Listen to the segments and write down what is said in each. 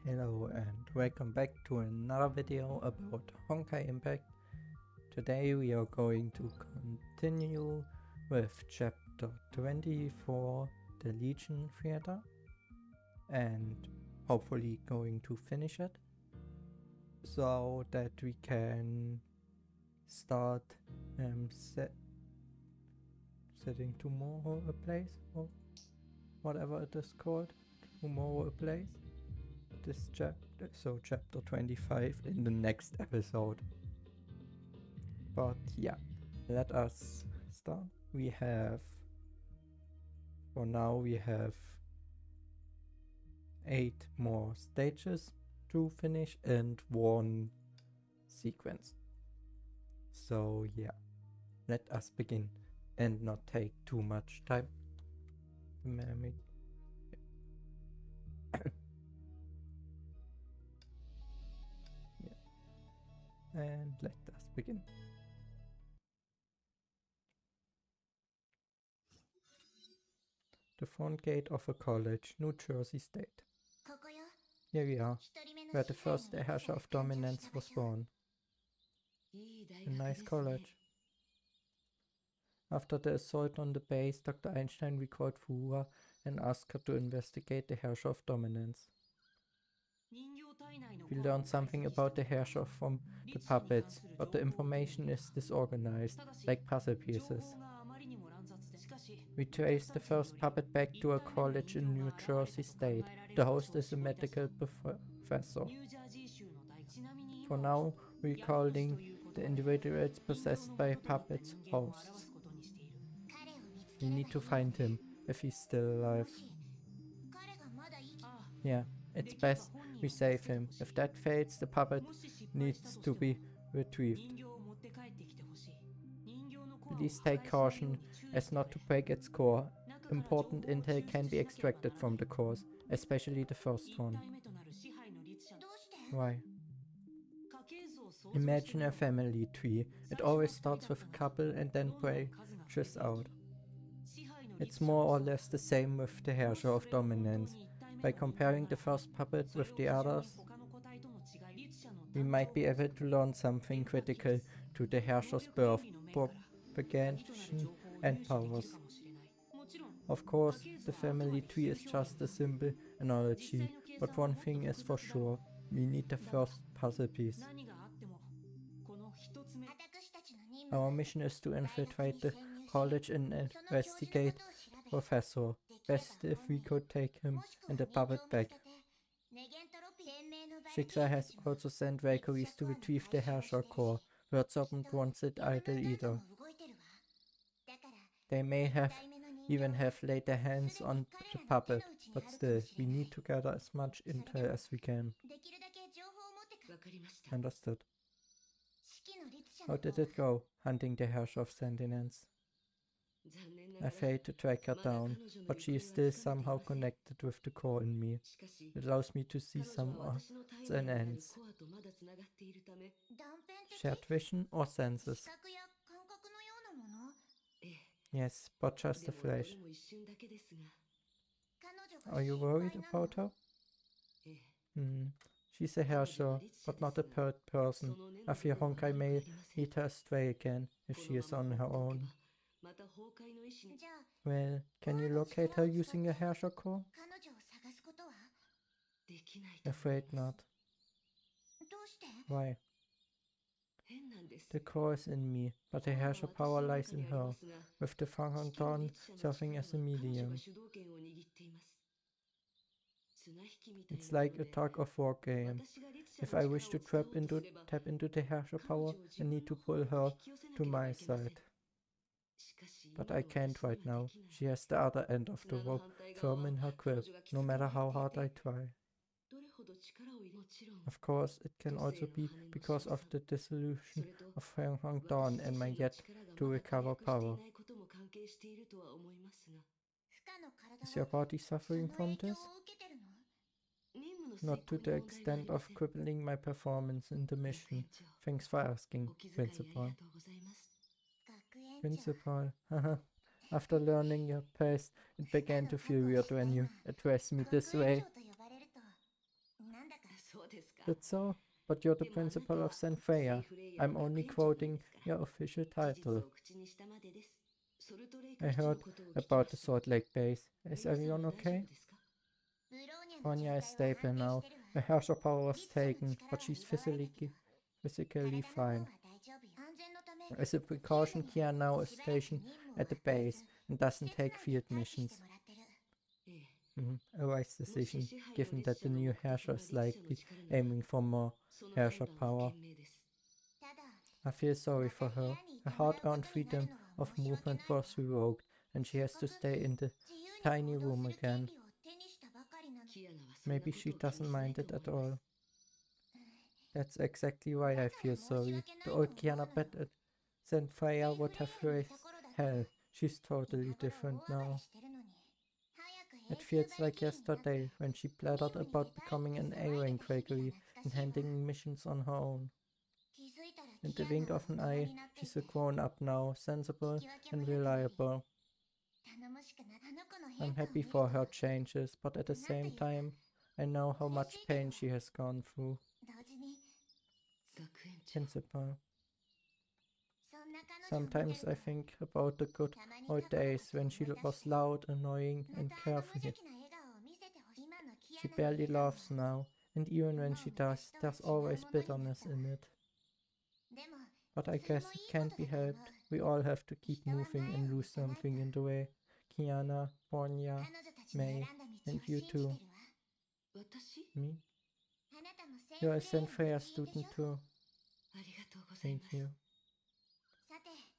Hello and welcome back to another video about Honkai Impact. Today we are going to continue with chapter 24, the Legion Theater, and hopefully going to finish it so that we can start setting tomorrow a place, or whatever it is called, tomorrow a place. This chapter, so chapter 25 in the next episode. But yeah, let us start. For now we have 8 more stages to finish and 1 sequence. So yeah, let us begin and not take too much time. And let us begin. The front gate of a college, New Jersey State. Here we are, where the first Herrscher of Dominance was born. A nice college. After the assault on the base, Dr. Einstein recalled Fuhua and asked her to investigate the Herrscher of Dominance. We learned something about the Herrscher from the puppets, but the information is disorganized, like puzzle pieces. We traced the first puppet back to a college in New Jersey State. The host is a medical professor. For now, we're calling the individuals possessed by puppets hosts. We need to find him, if he's still alive. Yeah, it's best we save him. If that fails, the puppet needs to be retrieved. Please take caution as not to break its core. Important intel can be extracted from the cores, especially the first one. Why? Imagine a family tree. It always starts with a couple and then branches out. It's more or less the same with the Herrscher of Dominance. By comparing the first puppet with the others, we might be able to learn something critical to the Herrscher's birth, propagation and powers. Of course, the family tree is just a simple analogy, but one thing is for sure, we need the first puzzle piece. Our mission is to infiltrate the college and investigate the professor. Best if we could take him and the puppet back. Shiksa has also sent Valkyries to retrieve the Herrscher core. Wordserpent won't sit idle either. They may even have laid their hands on the puppet, but still, we need to gather as much intel as we can. Understood. How did it go, hunting the Herrscher of Sentinels? I failed to track her down, but she is still somehow connected with the core in me. It allows me to see some odds and ends. Shared vision or senses? Yes, but just a flash. Are you worried about her? She's a Herrscher, but not a person. I fear Honkai may lead her astray again if she is on her own. Well, can you locate her using a Herrscher core? Afraid not. Why? The core is in me, but the Herrscher power lies in her, with the Fanghang Dawn serving as a medium. It's like a tug of war game. If I wish to tap into the Herrscher power, I need to pull her to my side. But I can't right now. She has the other end of the rope firm in her grip, no matter how hard I try. Of course, it can also be because of the dissolution of Fanghang Dawn and my yet to recover power. Is your body suffering from this? Not to the extent of crippling my performance in the mission. Thanks for asking, Principal. Principal, haha. After learning your past, it began to feel weird when you addressed me this way. That's so? But you're the principal of St. Freya. I'm only quoting your official title. I heard about the Salt Lake base. Is everyone okay? Anya is stable now. The Herrscher power was taken, but she's physically fine. As a precaution, Kiana now is stationed at the base and doesn't take field missions. A wise decision, given that the new Herrscher is likely aiming for more Herrscher power. I feel sorry for her. Her hard-earned freedom of movement was revoked, and she has to stay in the tiny room again. Maybe she doesn't mind it at all. That's exactly why I feel sorry. The old Kiana bet at St. Freya would have raised hell. She's totally different now. It feels like yesterday when she blattered about becoming an A-rank Gregory and handling missions on her own. In the wink of an eye, she's a grown-up now, sensible and reliable. I'm happy for her changes, but at the same time, I know how much pain she has gone through. Principal. Sometimes I think about the good old days when she was loud, annoying, and carefree. She barely laughs now, and even when she does, there's always bitterness in it. But I guess it can't be helped. We all have to keep moving and lose something in the way. Kiana, Bonya, May, and you too. Me? You're a St. Freya student too. Thank you.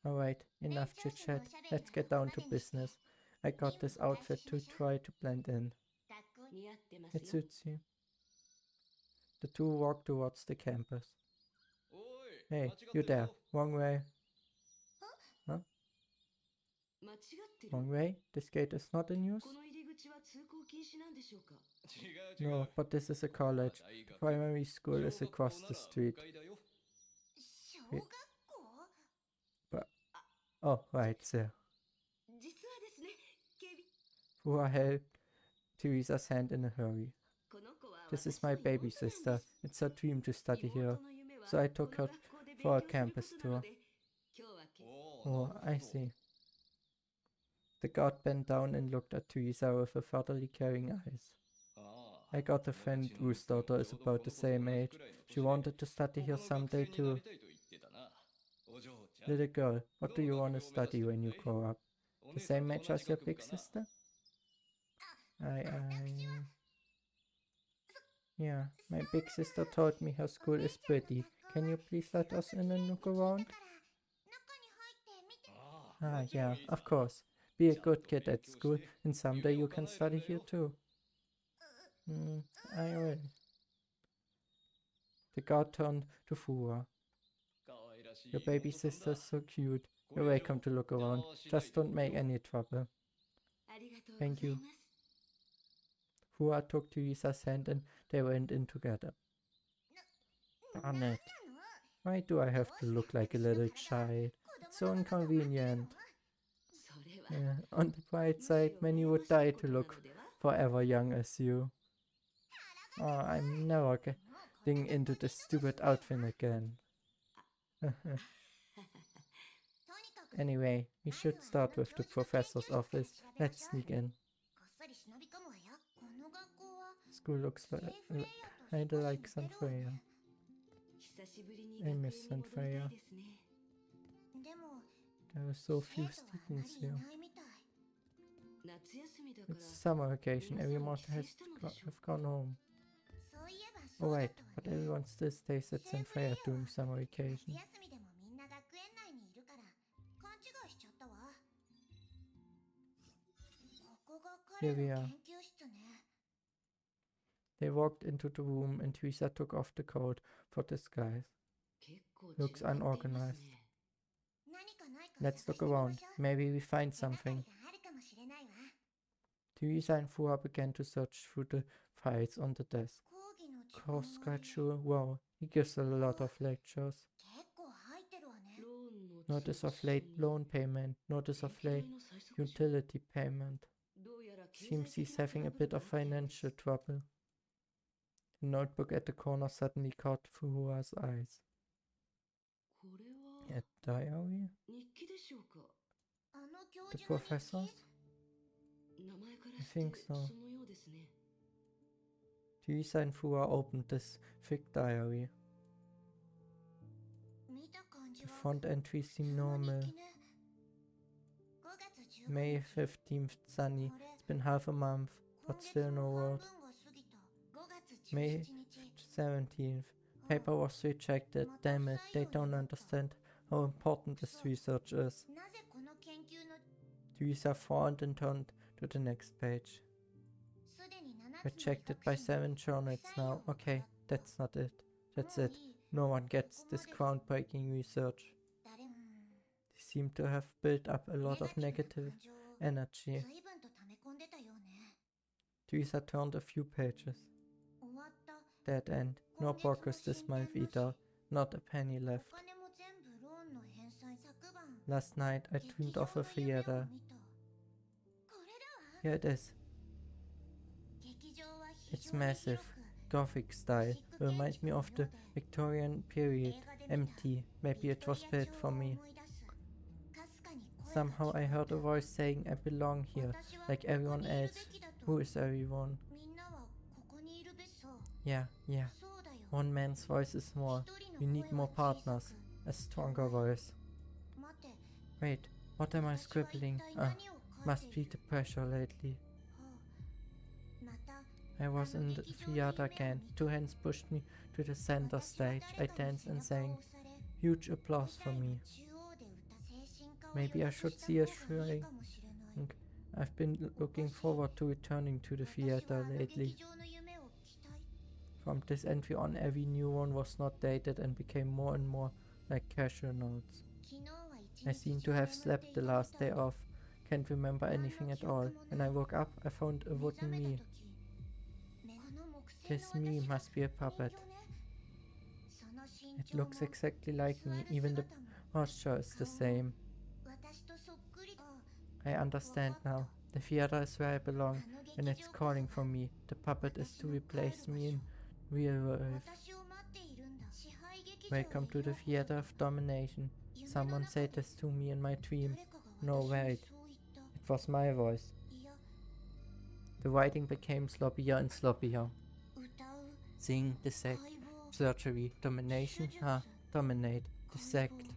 Alright, enough chit chat. Let's get down to business. I got this outfit to try to blend in. It suits you. The two walk towards the campus. Hey, you there. Wrong way. Huh? Wrong way? This gate is not in use? No, but this is a college. The primary school is across the street. But, oh, right there. Fua held Teresa's hand in a hurry. This is my baby sister. It's her dream to study here. So I took her for a campus tour. Oh, I see. The guard bent down and looked at Teresa with fatherly caring eyes. I got a friend whose daughter is about the same age. She wanted to study here someday too. Little girl, what do you want to study when you grow up? The same age as your big sister? Yeah, my big sister told me her school is pretty. Can you please let us in and look around? Ah, yeah, of course. Be a good kid at school, and someday you can study here too. I will. The guard turned to Fura. Your baby sister's so cute. You're welcome to look around. Just don't make any trouble. Thank you. Fura took Teresa's hand and they went in together. Darn it. Why do I have to look like a little child? It's so inconvenient. On the bright side, many would die to look forever young as you. Oh, I'm never getting into this stupid outfit again. Anyway, we should start with the professor's office. Let's sneak in. School looks kinda like St. Freya. I miss St. Freya. There are so few students here. It's a summer vacation. Everyone has have gone home. Oh wait, but everyone still stays at St. Freya during summer vacation. Here we are. They walked into the room and Teresa took off the coat for disguise. Looks unorganized. Let's look around. Maybe we find something. Teresa and Fura began to search through the files on the desk. Course schedule, wow, he gives a lot of lectures. Notice of late loan payment, notice of late utility payment. Seems he's having a bit of financial trouble. The notebook at the corner suddenly caught Furua's eyes. A diary? The professor's? I think so. Teresa and Furua opened this thick diary. The front entries seem normal. May 15th, sunny. It's been half a month, but still no word. May 17th. Paper was rejected. Damn it, they don't understand how important this research is. Teresa frowned and turned to the next page. Rejected by 7 journals now. Okay, that's not it. That's it. No one gets this groundbreaking research. They seem to have built up a lot of negative energy. Teresa turned a few pages. Dead end. No progress this month either. Not a penny left. Last night I dreamed of a theater. Here it is. It's massive. Gothic style. Reminds me of the Victorian period. Empty. Maybe it was built for me. Somehow I heard a voice saying I belong here, like everyone else. Who is everyone? Yeah. One man's voice is small. We need more partners. A stronger voice. Wait, what am I scribbling? Must be the pressure lately. I was in the theater again. 2 hands pushed me to the center stage. I danced and sang. Huge applause for me. Maybe I should see a shrink. I've been looking forward to returning to the theater lately. From this entry on, every new one was not dated and became more and more like casual notes. I seem to have slept the last day off. Can't remember anything at all. When I woke up, I found a wooden me. This me must be a puppet. It looks exactly like me, even the posture is the same. I understand now. The theater is where I belong, and it's calling for me. The puppet is to replace me in real life. Welcome to the theater of domination. Someone said this to me in my dream. No, wait. It was my voice. The writing became sloppier and sloppier. Sing, dissect, surgery, domination, dominate, dissect.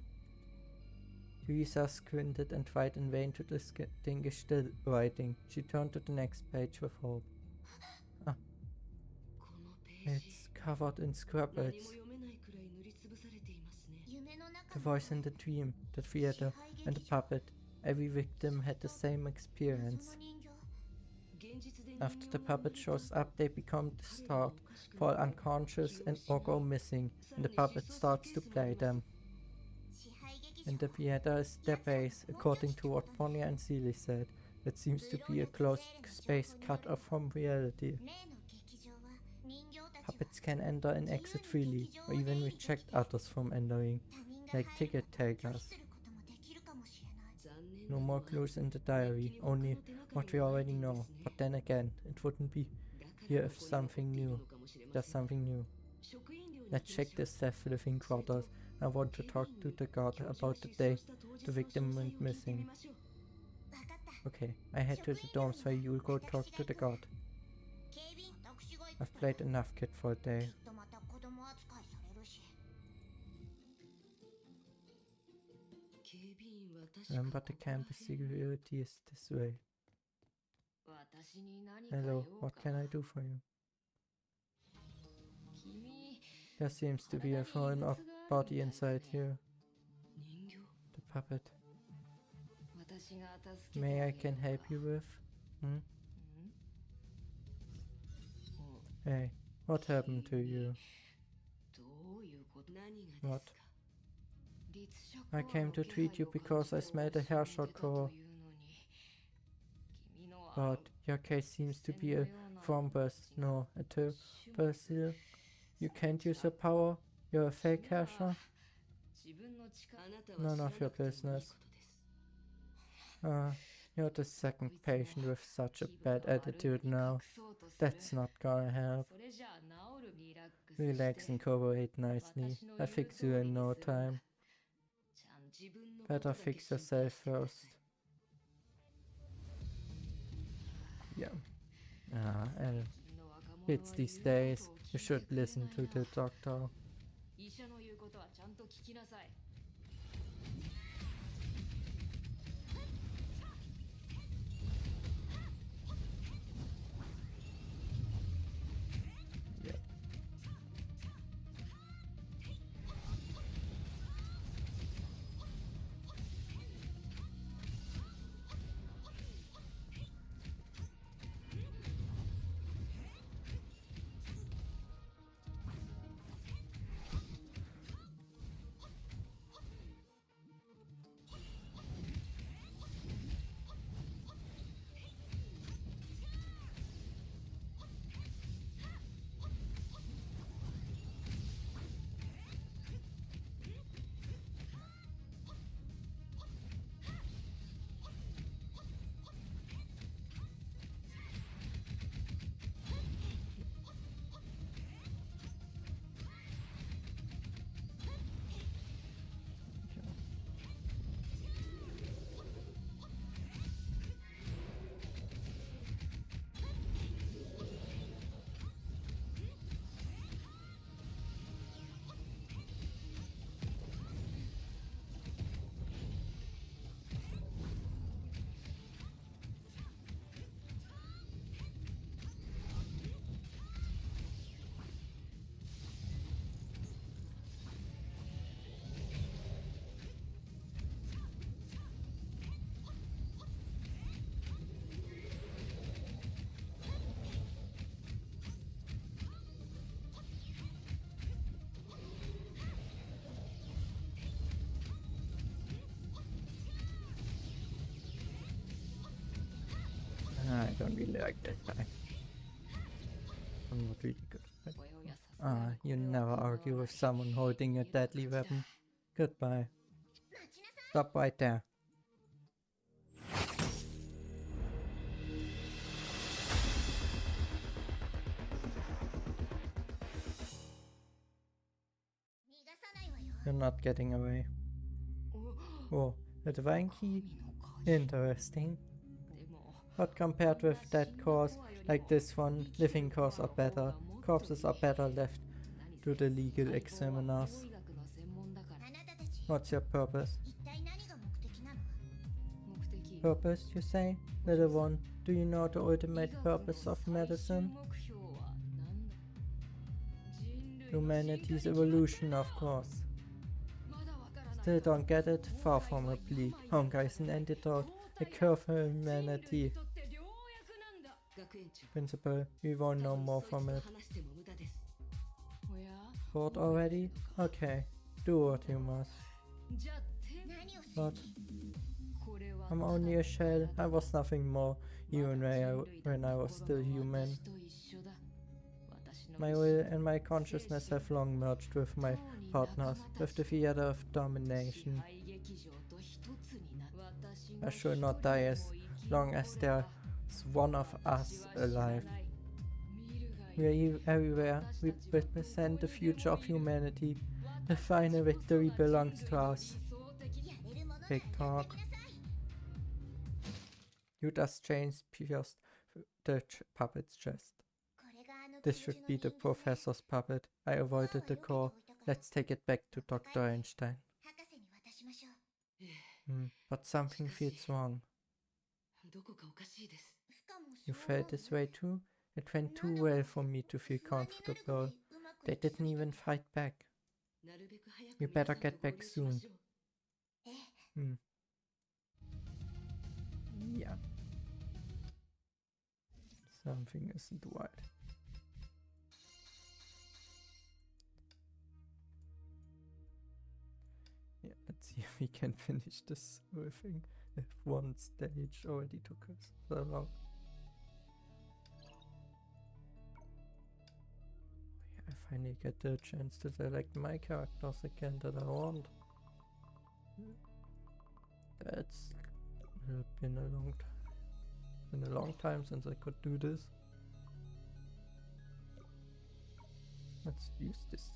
Teresa squinted and tried in vain to distinguish the writing. She turned to the next page with hope. It's covered in scribbles. The voice in the dream, the theater, and the puppet. Every victim had the same experience. After the puppet shows up, they become distraught, fall unconscious or go missing, and the puppet starts to play them. And the theater is their base, according to what Ponya and Seely said. It seems to be a closed space cut off from reality. Puppets can enter and exit freely, or even reject others from entering, like ticket takers. No more clues in the diary, only what we already know. But then again, it wouldn't be here if something new. There's something new. Let's check the staff living quarters. I want to talk to the guard about the day the victim went missing. Okay, I head to the dorms where you'll go talk to the guard. I've played enough kid for a day. Remember, the campus security is this way. Hello, what can I do for you? There seems to be a foreign body inside here. The puppet. May I can help you with? Hey, what happened to you? What? I came to treat you because I smelled a Herrscher core. But your case seems to be a thrombus, no, a tubercle. You can't use your power? You're a fake Herrscher? None of your business. You're the second patient with such a bad attitude now. That's not gonna help. Relax and cooperate nicely. I fix you in no time. Better fix yourself first. Yeah. And it's these days. You should listen to the doctor. Yeah. I don't really like that guy. I'm not really good at it. You never argue with someone holding a deadly weapon. Goodbye. Stop right there. You're not getting away. Oh, a divine key? Interesting. But compared with that course, like this one, living cores are better. Corpses are better left to the legal examiners. What's your purpose? Purpose, you say? Little one, do you know the ultimate purpose of medicine? Humanity's evolution, of course. Still don't get it? Far from a plea. Honkai is an antidote, a cure for humanity. Principal, we won't know more from it. Bored already? Okay, do what you must. What? I'm only a shell. I was nothing more, even when I was still human. My will and my consciousness have long merged with my partners, with the theater of domination. I should not die as long as there's one of us alive. We are everywhere. We represent the future of humanity. The final victory belongs to us. Big talk. Yuda's chains pierced the puppet's chest. This should be the professor's puppet. I avoided the core. Let's take it back to Dr. Einstein. But something feels wrong. You felt this way too? It went too well for me to feel comfortable. They didn't even fight back. We better get back soon. Yeah. Something isn't right. Yeah, let's see if we can finish this whole thing. If one stage already took us so long. I finally get the chance to select my characters again that I want. That's been a long time since I could do this. Let's use this.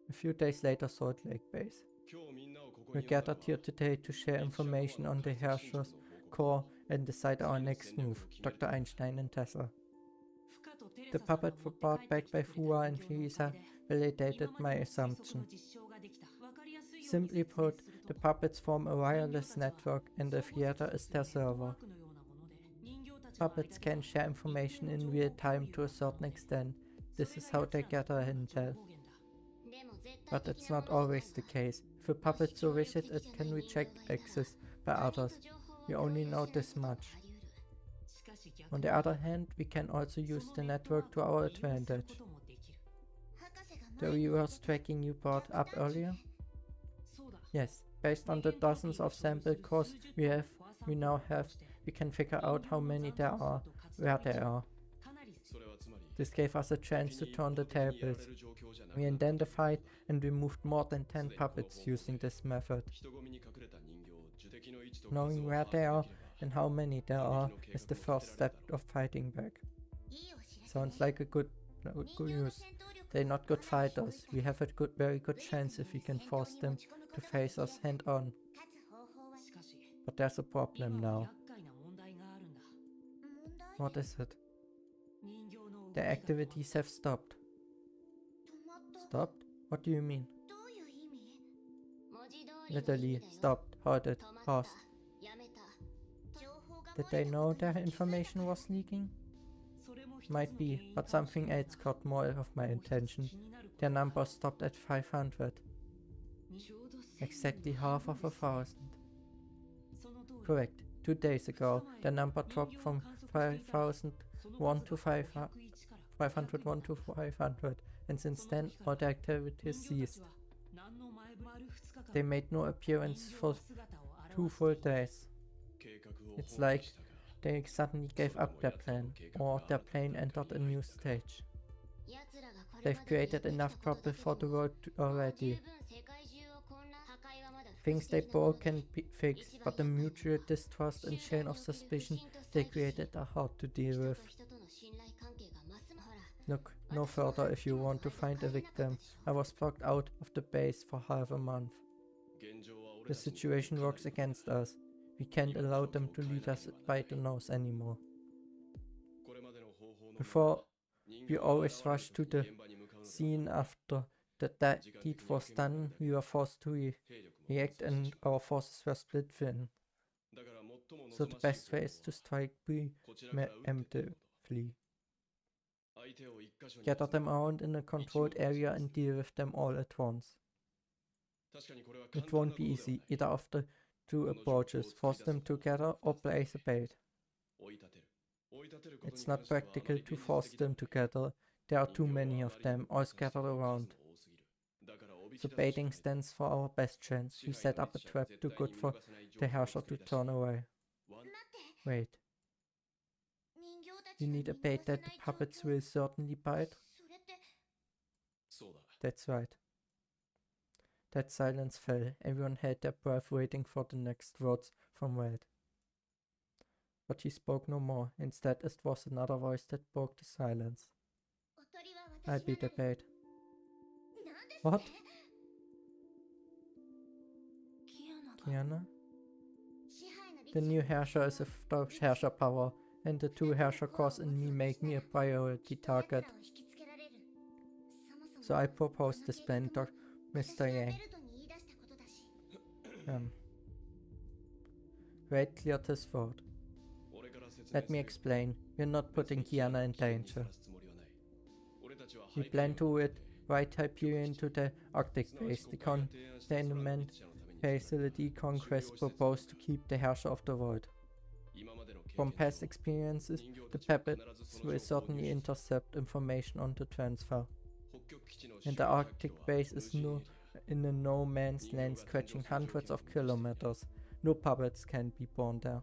A few days later, Salt Lake Base. We gathered here today to share information on the Herrscher's core and decide our next move, Dr. Einstein and Tessa. The puppet brought back by Fua and Lisa validated my assumption. Simply put, the puppets form a wireless network and the theater is their server. Puppets can share information in real time to a certain extent. This is how they gather intel. But it's not always the case. If a puppet so wishes, it can reject access by others. We only know this much. On the other hand, we can also use the network to our advantage. The reverse tracking you brought up earlier? Yes, based on the dozens of sample cores we now have, we can figure out how many there are, where they are. This gave us a chance to turn the tables. We identified and removed more than 10 puppets using this method. Knowing where they are and how many there are is the first step of fighting back. Sounds like a good news. They're not good fighters. We have a very good chance if we can force them to face us hand on. But there's a problem now. What is it? The activities have stopped. Stopped? What do you mean? Literally, stopped, halted, paused. Did they know their information was leaking? Might be, but something else caught more of my attention. Their number stopped at 500. Exactly half of 1,000. Correct. 2 days ago, the number dropped from 5,001 to 501 to 500, and since then all the activities ceased. They made no appearance for 2 full days. It's like they suddenly gave up their plan, or their plane entered a new stage. They've created enough trouble for the world already. Things they broke can be fixed, but the mutual distrust and chain of suspicion they created are hard to deal with. Look no further if you want to find a victim. I was blocked out of the base for half a month. The situation works against us. We can't allow them to lead us by the nose anymore. Before, we always rushed to the scene after the deed was done. We were forced to react and our forces were split thin. So the best way is to strike preemptively. Gather them around in a controlled area and deal with them all at once. It won't be easy, either of the two approaches, force them together or place a bait. It's not practical to force them together, there are too many of them, all scattered around. So baiting stands for our best chance. We set up a trap too good for the Herrscher to turn away. Wait. You need a bait that the puppets will certainly bite? That's right. That silence fell. Everyone held their breath waiting for the next words from Wade. But he spoke no more. Instead, it was another voice that broke the silence. I'll be the bait. What? Kiana? The new Herrscher is a Herrscher power, and the 2 Herrscher cores in me make me a priority target. So I proposed this plan, Mr. Yang. Wade cleared his throat. Let me explain. We're not putting Kiana in danger. We plan to ride Hyperion to the Arctic base. The containment facility Congress proposed to keep the Herrscher of the world. From past experiences, the puppets will certainly intercept information on the transfer. And the Arctic base is in a no-man's land stretching hundreds of kilometers. No puppets can be born there.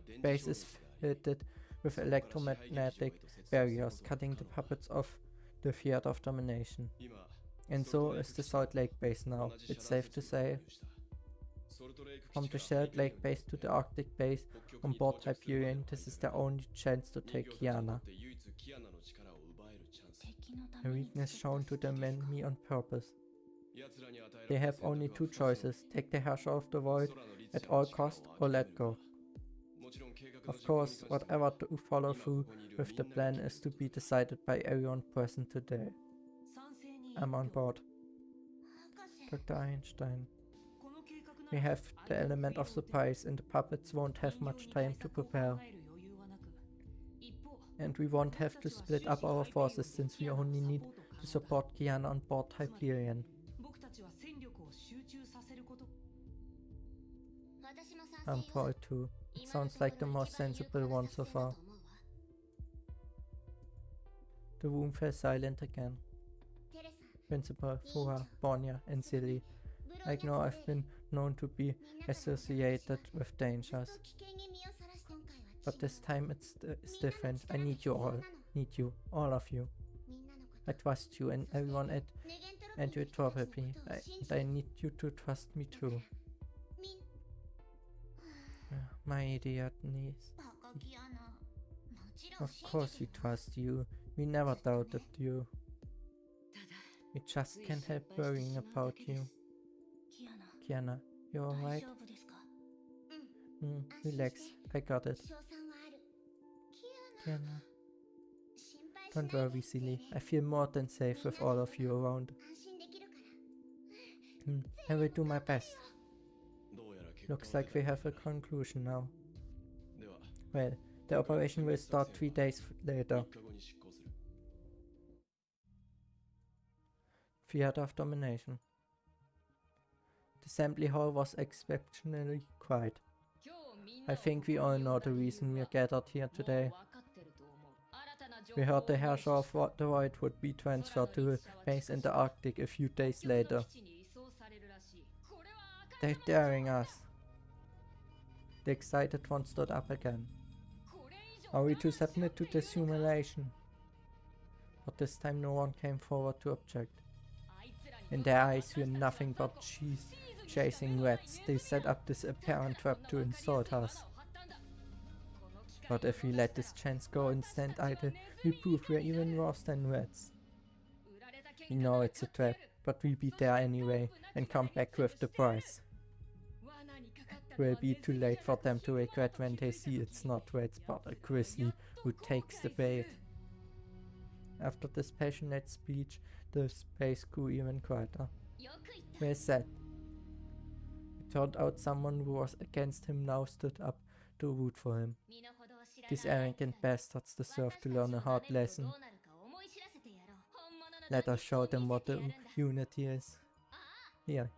The base is fitted with electromagnetic barriers, cutting the puppets off the theater of domination. And so is the Salt Lake base now. It's safe to say. From the shared lake base to the Arctic base on board Hyperion, this is their only chance to take Kiana. A weakness shown to them enemy on purpose. They have only two choices: take the Herrscher of the Void at all cost or let go. Of course, whatever to follow through with the plan is to be decided by everyone present today. I'm on board. Dr. Einstein. We have the element of surprise and the puppets won't have much time to prepare. And we won't have to split up our forces since we only need to support Kiana on board Hyperion. I'm for it too. It sounds like the most sensible one so far. The room fell silent again. Principal, Fuha, Bornya, and Silly. I know I've been known to be associated with dangers. But this time it's different. I need you all. Need you. All of you. I trust you and everyone at Anti Entropy. And I need you to trust me too. My idiot niece. Of course we trust you. We never doubted you. We just can't help worrying about you. Kiana, you alright? Relax, I got it. Kiana. Don't worry, silly. I feel more than safe with all of you around. I will do my best. Looks like we have a conclusion now. Well, the operation will start 3 days later. Theater of Domination. The assembly hall was exceptionally quiet. I think we all know the reason we are gathered here today. We heard the Herrscher of the Void would be transferred to a base in the Arctic a few days later. They're daring us. The excited one stood up again. Are we to submit to this humiliation? But this time no one came forward to object. In their eyes were nothing but chasing rats. They set up this apparent trap to insult us. But if we let this chance go and stand idle, we prove we're even worse than rats. We know it's a trap, but we'll be there anyway and come back with the prize. It will be too late for them to regret when they see it's not rats but a grizzly who takes the bait. After this passionate speech, the space grew even quieter. Well said. It turned out someone who was against him now stood up to root for him. These arrogant bastards deserve to learn a hard lesson. Let us show them what the unity is. Here.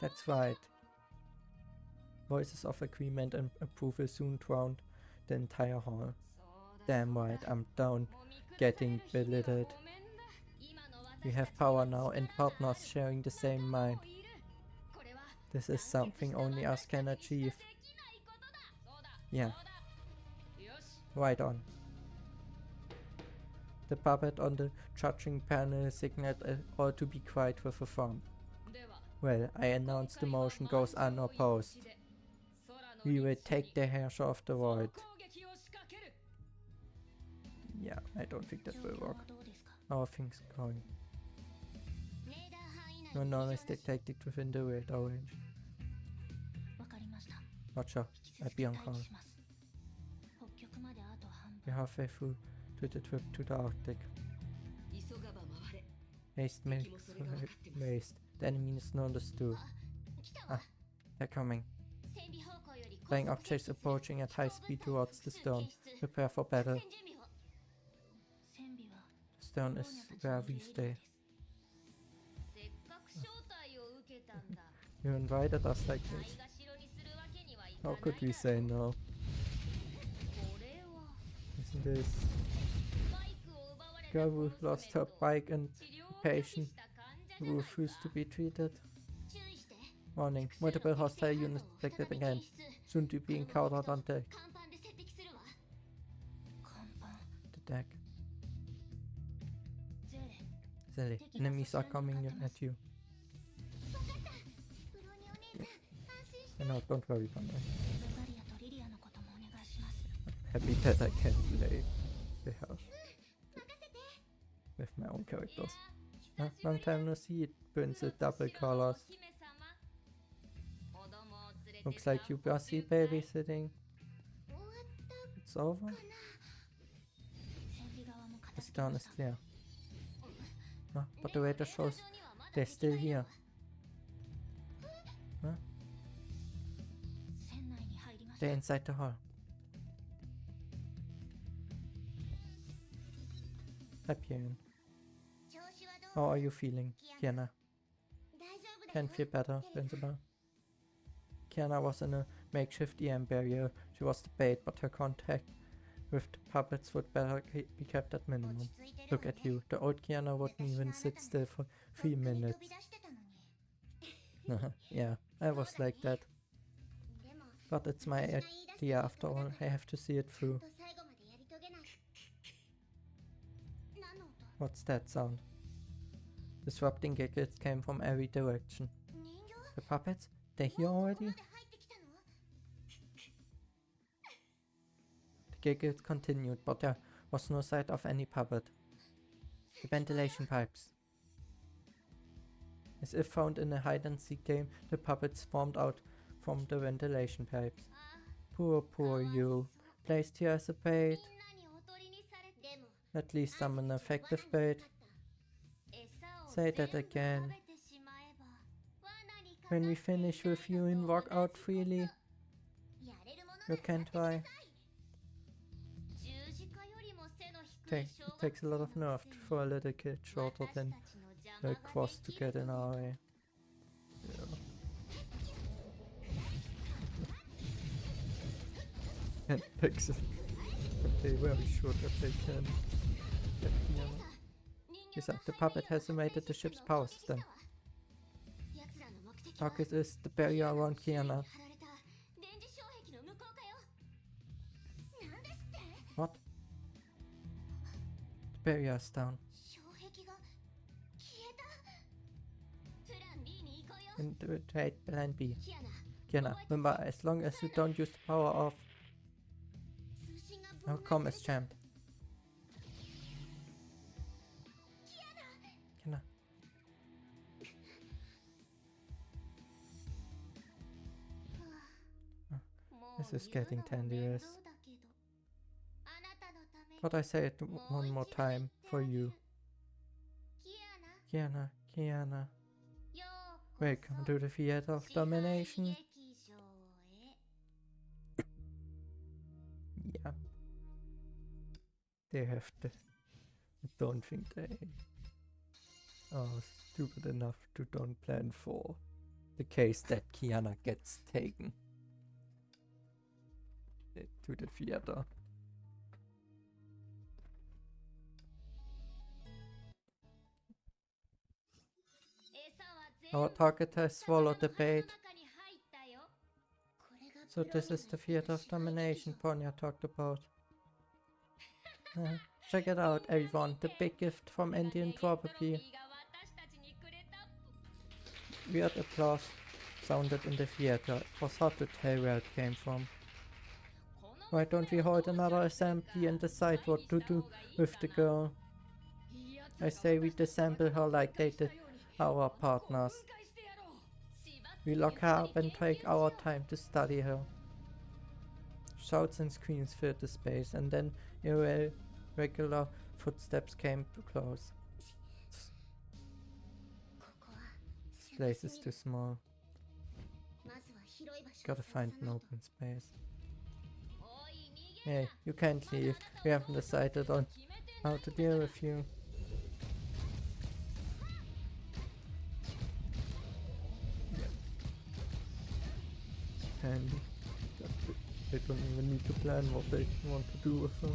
That's right. Voices of agreement and approval soon drowned the entire hall. Damn right, I'm down getting belittled. We have power now and partners sharing the same mind. This is something only us can achieve. Yeah. Right on. The puppet on the judging panel signaled all to be quiet with a thumb. Well, I announce the motion goes unopposed. We will take the Herrscher of the Void. Yeah, I don't think that will work. How are things going? No known is detected within the radar range. Roger, I'll be on call. We're halfway through to the trip to the Arctic. Haste makes waste. The enemy is known as too. Ah, they're coming. Flying objects approaching at high speed towards the stern. Prepare for battle. The stern is where we stay. You invited us like this. How could we say no? Isn't this girl who lost her bike and patient who refused to be treated? Warning, multiple hostile units detected again. Soon to be encountered on deck. The deck. Silly, enemies are coming at you. No, don't worry about me. Happy that I can play the house with my own characters. Huh? Long time no see, it burns the double colors. Looks like you busy babysitting. It's over? The stone is clear. Huh? But the radar shows they're still here. Huh? They're inside the hall. Hi, Pierre. How are you feeling, Kiana? Can't feel better, Principal. Kiana was in a makeshift EM barrier. She was the bait, but her contact with the puppets would better be kept at minimum. Look at you. The old Kiana wouldn't even sit still for 3 minutes. Yeah, I was like that. But it's my idea after all. I have to see it through. What's that sound? Disrupting giggles came from every direction. The puppets? They're here already? The giggles continued, but there was no sight of any puppet. The ventilation pipes. As if found in a hide-and-seek game, the puppets formed out from the ventilation pipes. Poor you. Placed here as a bait. At least I'm an effective bait. Say that again. When we finish with you and walk out freely, you can try. It takes a lot of nerve for a little kid shorter than a cross to get in our way. Yeah. And pixel. But they very sure that they can get Kiana. Besides, the puppet has invaded the ship's power system. Target is the barrier around Kiana. What? The barrier is down. Infiltrate plan B. Kiana, remember, as long as you don't use the power of our comm is jammed. Kiana. This is getting tedious. But I say it one more time for you. Kiana, Kiana. Welcome to the theater of domination. Yeah. They have to. I don't think they are stupid enough to don't plan for the case that Kiana gets taken to the theater. Our target has swallowed the bait. So this is the theater of domination Ponya talked about. Check it out, everyone. The big gift from Anti Entropy. Weird applause sounded in the theater. It was hard to tell where it came from. Why don't we hold another assembly and decide what to do with the girl? I say we disassemble her like they did our partners. We lock her up and take our time to study her. Shouts and screams filled the space, and then irregular footsteps came close. This place is too small. Gotta find an open space. Hey, you can't leave. We haven't decided on how to deal with you. And they don't even need to plan what they want to do with her.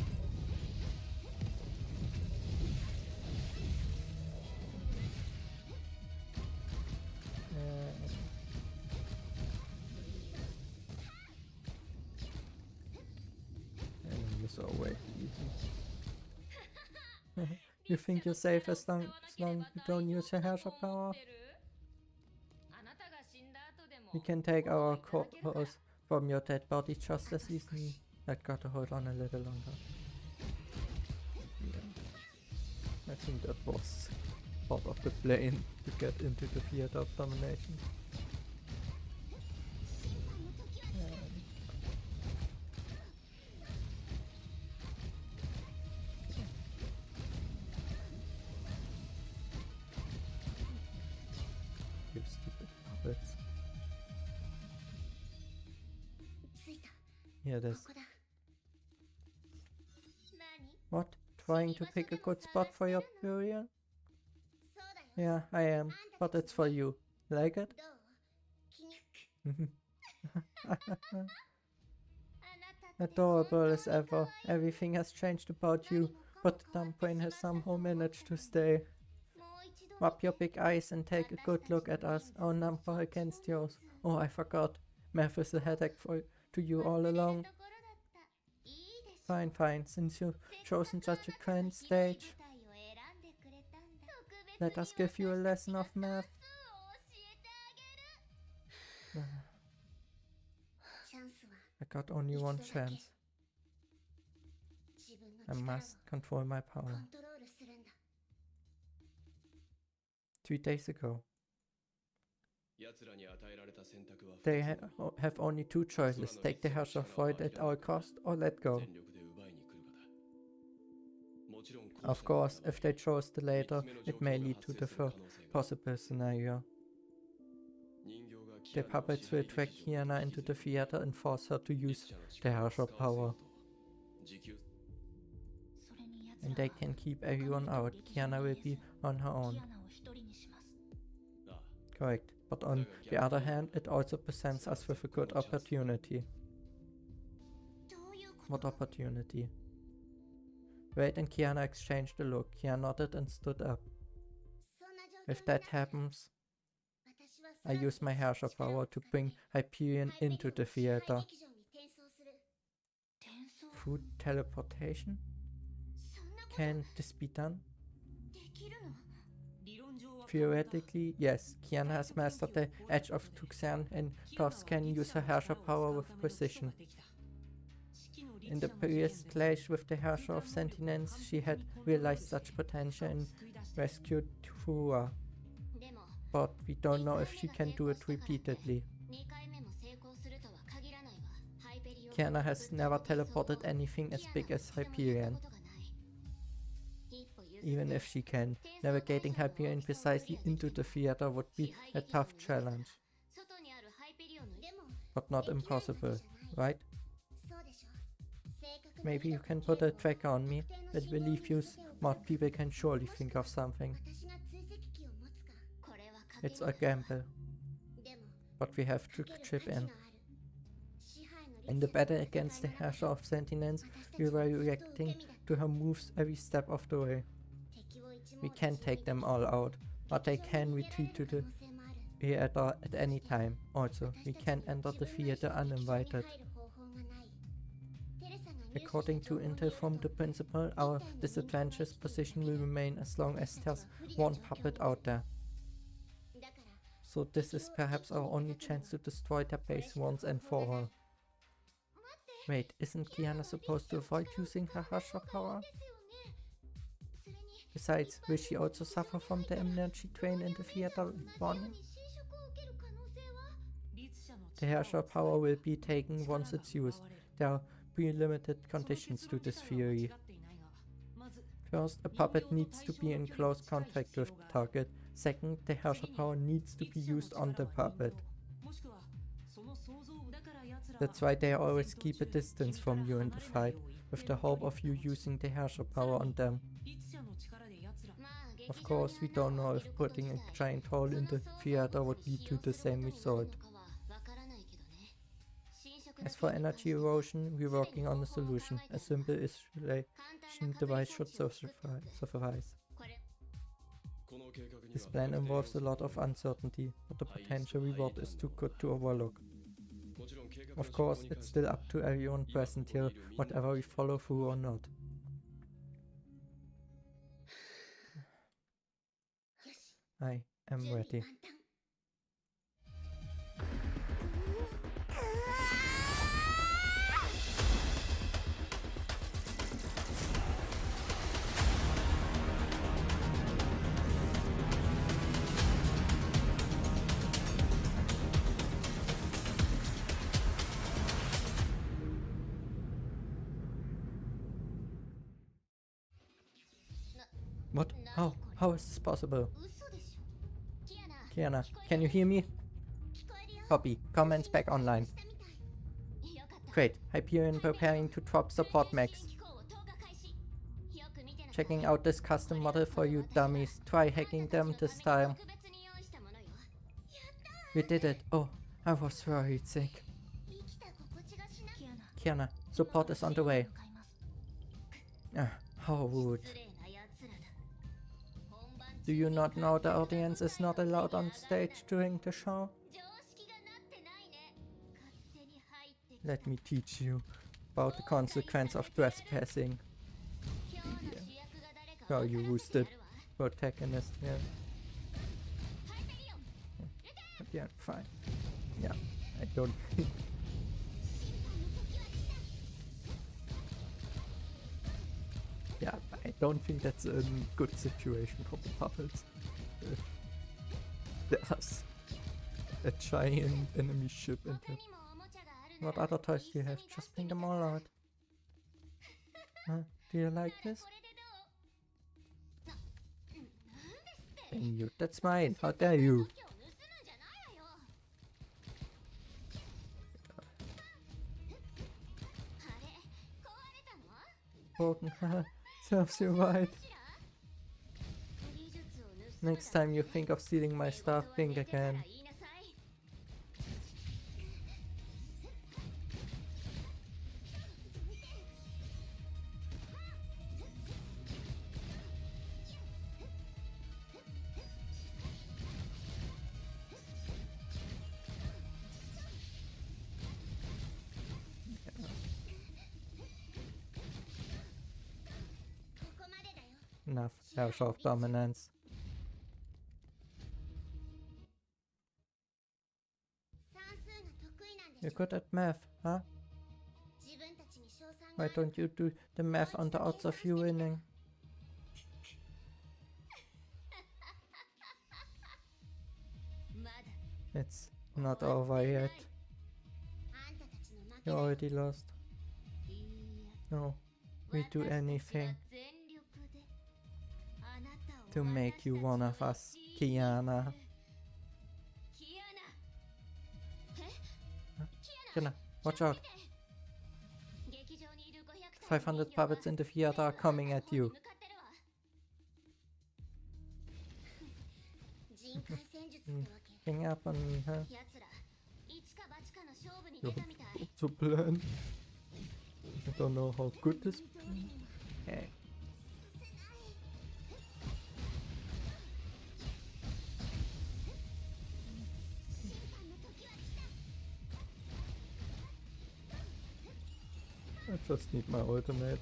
Enemies are way easy. You think you're safe as long as you don't use your Herrscher power? We can take our course from your dead body just as easily. That got to hold on a little longer. Yeah. I think that was part of the plan to get into the theater of domination. You stupid puppets. Here it is. What? Trying to pick a good spot for your burial? Yeah, I am. But it's for you. Like it? Adorable as ever. Everything has changed about you, but the dumb brain has somehow managed to stay. Rub your big eyes and take a good look at us, our number against yours. Oh, I forgot. Math is a headache to you all along. Fine, fine, since you've chosen such a grand stage, let us give you a lesson of math. I got only one chance. I must control my power. 3 days ago. They have only 2 choices, take the Herrscher of Void at all cost or let go. Of course, if they chose the latter, it may lead to the first possible scenario. The puppets will drag Kiana into the theater and force her to use the Herrscher power. And they can keep everyone out. Kiana will be on her own. Correct. But on the other hand, it also presents us with a good opportunity. What opportunity? Wade and Kiana exchanged a look. Kiana nodded and stood up. If that happens, I use my Herrscher power to bring Hyperion into the theater. Through teleportation? Can this be done? Theoretically, yes. Kiana has mastered the edge of Tuxian and thus can use her Herrscher power with precision. In the previous clash with the Herrscher of Sentience, she had realized such potential and rescued Fura. But we don't know if she can do it repeatedly. Kiana has never teleported anything as big as Hyperion. Even if she can, navigating Hyperion precisely into the theater would be a tough challenge. But not impossible, right? Maybe you can put a tracker on me. I believe you smart people can surely think of something. It's a gamble. But we have to chip in. In the battle against the Herrscher of Sentience, we were reacting to her moves every step of the way. We can't take them all out, but they can retreat to the theater at any time. Also, we can't enter the theater uninvited. According to intel from the principal, our disadvantageous position will remain as long as there's one puppet out there. So this is perhaps our only chance to destroy their base once and for all. Wait, isn't Kiana supposed to avoid using her Herrscher power? Besides, will she also suffer from the energy drain in the theater morning? The Herrscher power will be taken once it's used. There are pre-limited conditions to this theory. First, a puppet needs to be in close contact with the target. Second, the Herrscher power needs to be used on the puppet. That's why they always keep a distance from you in the fight, with the hope of you using the Herrscher power on them. Of course, we don't know if putting a giant hole in the theater would lead to the same result. As for energy erosion, we're working on a solution. A simple isolation device should suffice. This plan involves a lot of uncertainty, but the potential reward is too good to overlook. Of course, it's still up to everyone present here, whatever we follow through or not. I am ready. What? How? How is this possible? Kiana, can you hear me? Copy. Comments back online. Great. Hyperion preparing to drop support max. Checking out this custom model for you dummies. Try hacking them this time. We did it. Oh, I was worried sick. Kiana, support is on the way. How rude. Do you not know the audience is not allowed on stage during the show? Let me teach you about the consequence of trespassing. Yeah. Oh, you roosted protagonist here. Yeah, fine. Yeah, I don't think. Yeah, I don't think that's a good situation for the puppets. There's a giant enemy ship in there. What other toys do you have? Just bring them all out. Huh? Do you like this? Thank you. That's mine. How dare you? Broken. Serves you right. Next time you think of stealing my stuff, think again. Enough, Herrscher of Dominance. You're good at math, huh? Why don't you do the math on the odds of you winning? It's not over yet. You already lost. No, we do anything to make you one of us, Kiana. Kiana, watch out. 500 puppets in the theater are coming at you. Hang up on me, huh? To plan. I don't know how good this plan. Hey. I just need my ultimate.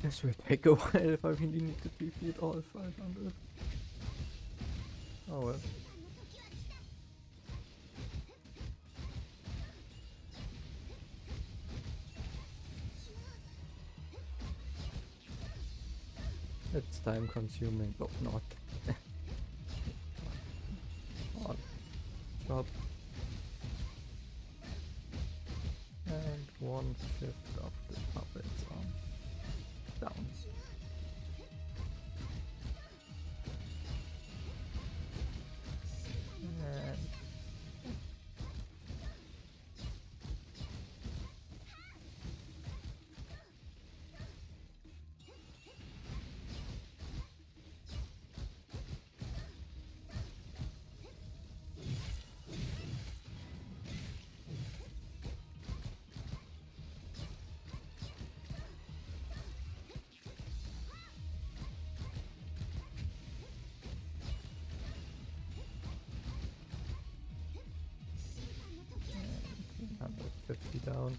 This will take a while if I really need to defeat all 500. Oh well. It's time consuming, but not. On. Job. And 1/5 of the puppets are down. And and 50 down.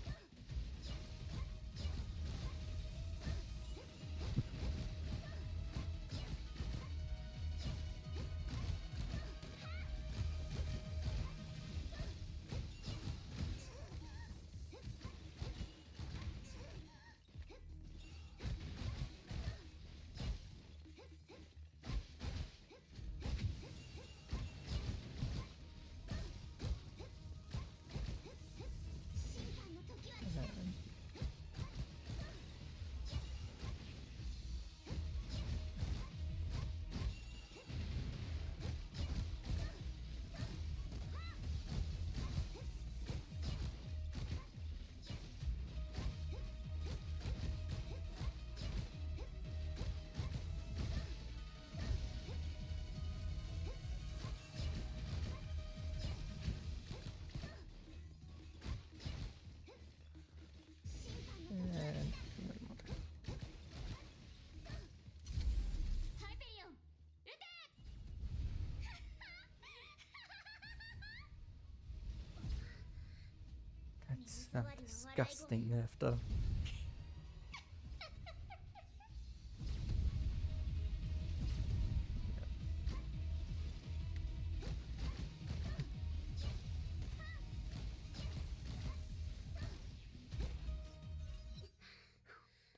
Sound disgusting after.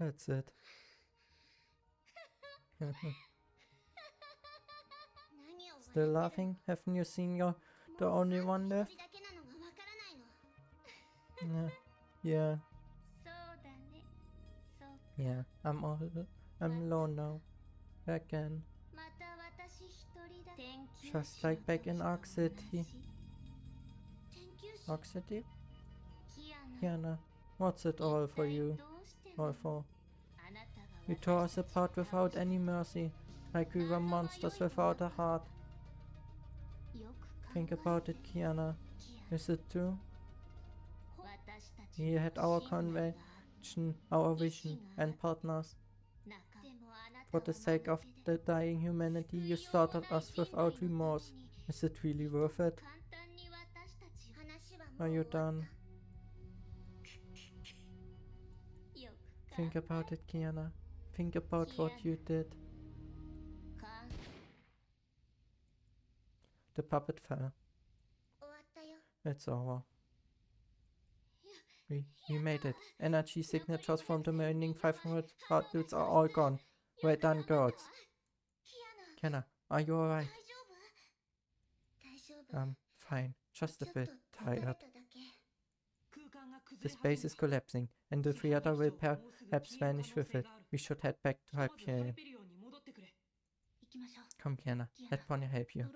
That's it. Still laughing? Haven't you seen you're the only one left? Yeah. Yeah, I'm alone now. Again. Just like back in Arc City. Arc City? Kiana, what's it all for you? All for? You tore us apart without any mercy, like we were monsters without a heart. Think about it, Kiana. Is it true? We had our convention, our vision, and partners. For the sake of the dying humanity, you slaughtered us without remorse. Is it really worth it? Are you done? Think about it, Kiana. Think about what you did. The puppet fell. It's over. We made it. Energy signatures from the remaining 500 heartbeats are all gone. Well done, girls. Kiana, are you alright? Fine. Just a bit tired. The space is collapsing, and the theater will perhaps vanish with it. We should head back to Hyperion. Come, Kiana. Let Bronya help you.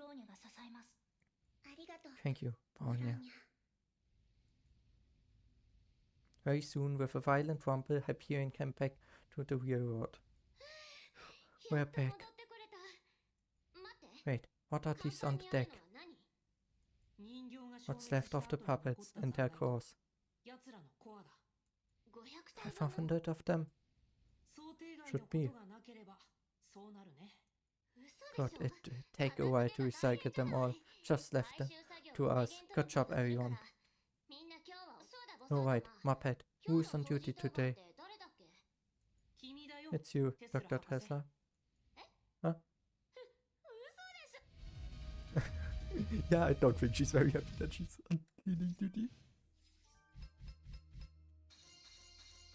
Thank you, Bronya. Very soon, with a violent rumble, Hyperion came back to the real world. We're back. Wait, what are these on the deck? What's left of the puppets and their cores? 500 of them? Should be. God, it take a while to recycle them all. Just left them to us. Good job, everyone. Oh right, Muppet, who's on duty today? It's you, Dr. Tesla. Huh? Yeah, I don't think she's very happy that she's on cleaning duty.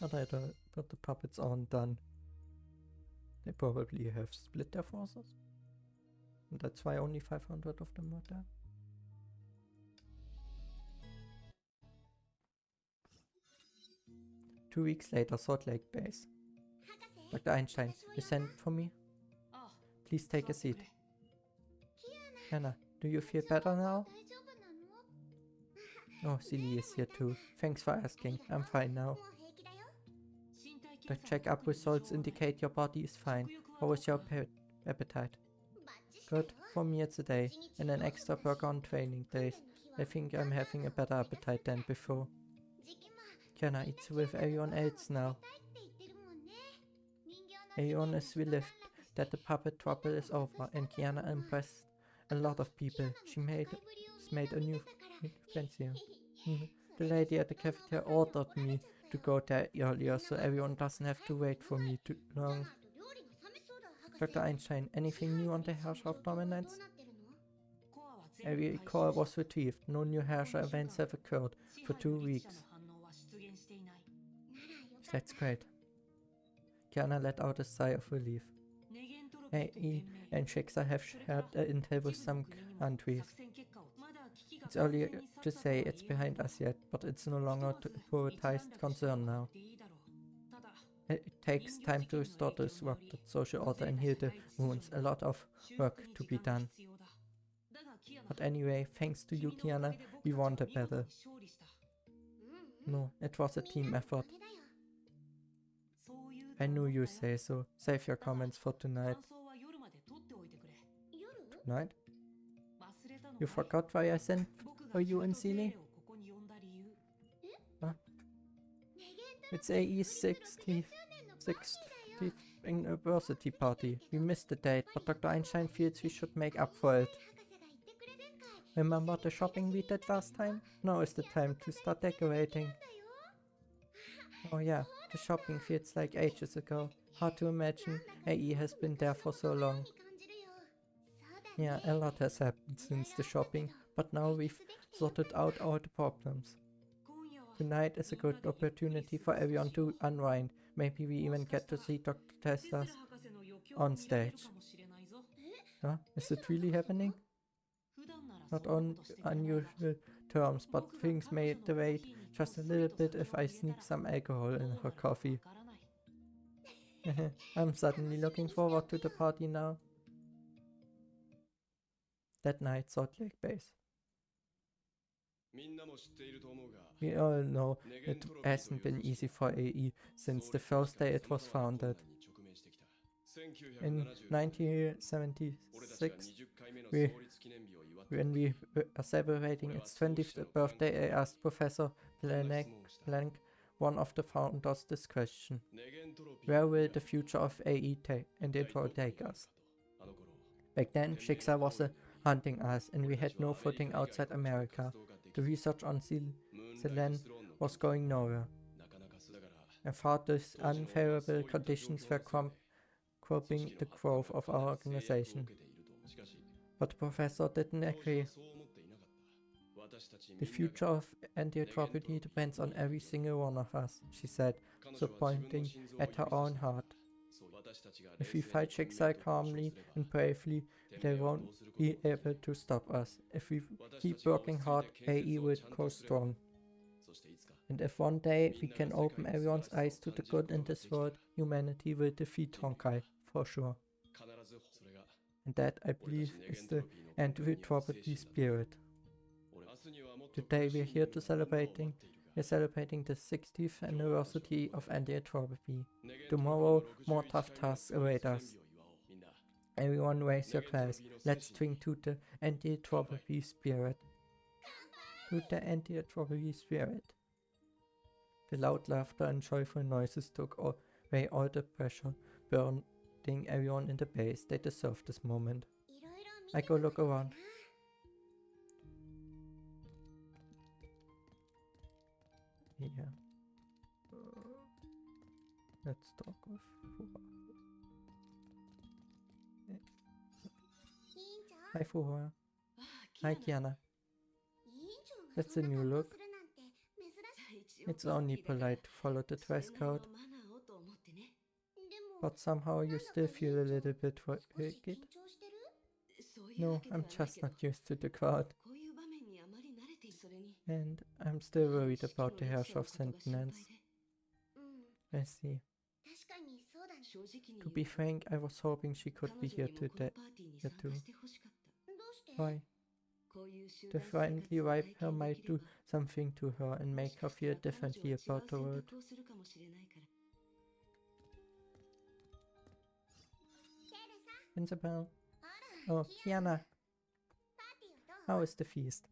But the puppets aren't done. They probably have split their forces. And that's why only 500 of them were there. Two weeks later, Salt Lake Base. Dr. Einstein, you sent for me? Please take a seat. Kiana, do you feel better now? Oh, Silly is here too. Thanks for asking. I'm fine now. The check-up results indicate your body is fine. How is your appetite? Good. For me it's a day, and an extra burger on training days. I think I'm having a better appetite than before. Kiana eats with everyone else now. Everyone is relieved that the puppet trouble is over, and Kiana impressed a lot of people. She made a new friends here. The lady at the cafeteria ordered me to go there earlier, so everyone doesn't have to wait for me too long. Dr. Einstein, anything new on the Herrscher of Dominance? Every call was retrieved. No new Herrscher events have occurred for 2 weeks. That's great. Kiana let out a sigh of relief. AE and Shiksa have shared intel with some countries. It's early to say it's behind us yet, but it's no longer a prioritized concern now. It takes time to restore the disrupted social order and heal the wounds. A lot of work to be done. But anyway, thanks to you, Kiana, we won the battle. No, it was a team effort. I knew you'd say so. Save your comments for tonight. Tonight? You forgot why I sent for you and Seely? Huh? It's AE's 60th anniversary party. We missed the date, but Dr. Einstein feels we should make up for it. Remember the shopping we did last time? Now is the time to start decorating. Oh yeah, the shopping feels like ages ago. Hard to imagine AE has been there for so long. Yeah, a lot has happened since the shopping, but now we've sorted out all the problems. Tonight is a good opportunity for everyone to unwind. Maybe we even get to see Dr. Teslas on stage. Huh? Is it really happening? Not on unusual terms, but things may wait just a little bit if I sneak some alcohol in her coffee. I'm suddenly looking forward to the party now. That night, Salt Lake Base. We all know it hasn't been easy for AE since the first day it was founded. In 1976, when we were celebrating its 20th birthday, I asked Professor Planck, one of the founders, this question. Where will the future of AE take us? Back then, Schicksal was hunting us, and we had no footing outside America. The research on Selen was going nowhere. I thought these unfavorable conditions were crumbing the growth of our organization. But the professor didn't agree. The future of Anti Entropy depends on every single one of us, she said, so pointing at her own heart. If we fight Schicksal calmly and bravely, they won't be able to stop us. If we keep working hard, AE will grow strong. And if one day we can open everyone's eyes to the good in this world, humanity will defeat Honkai, for sure. And that, I believe, is the Anti Entropy spirit. Today we're here to celebrating the 60th anniversary of Anti Entropy. Tomorrow, more tough tasks await us. Everyone raise your glass. Let's drink to the Anti Entropy spirit. To the Anti Entropy spirit. The loud laughter and joyful noises took away all the pressure, burning everyone in the base. They deserve this moment. I go look around. Yeah. Let's talk with Fuhua. Hi Fuhua. Hi Kiana. That's a new look. It's only polite to follow the dress code. But somehow you still feel a little bit rigid. No, I'm just not used to the crowd. And I'm still worried about the Herrscher of Sentience. I see. To be frank, I was hoping she could be here today. Too. Why? The friendly vibe here might do something to her and make her feel differently about the world. Isabel. Oh, Kiana. How is the feast?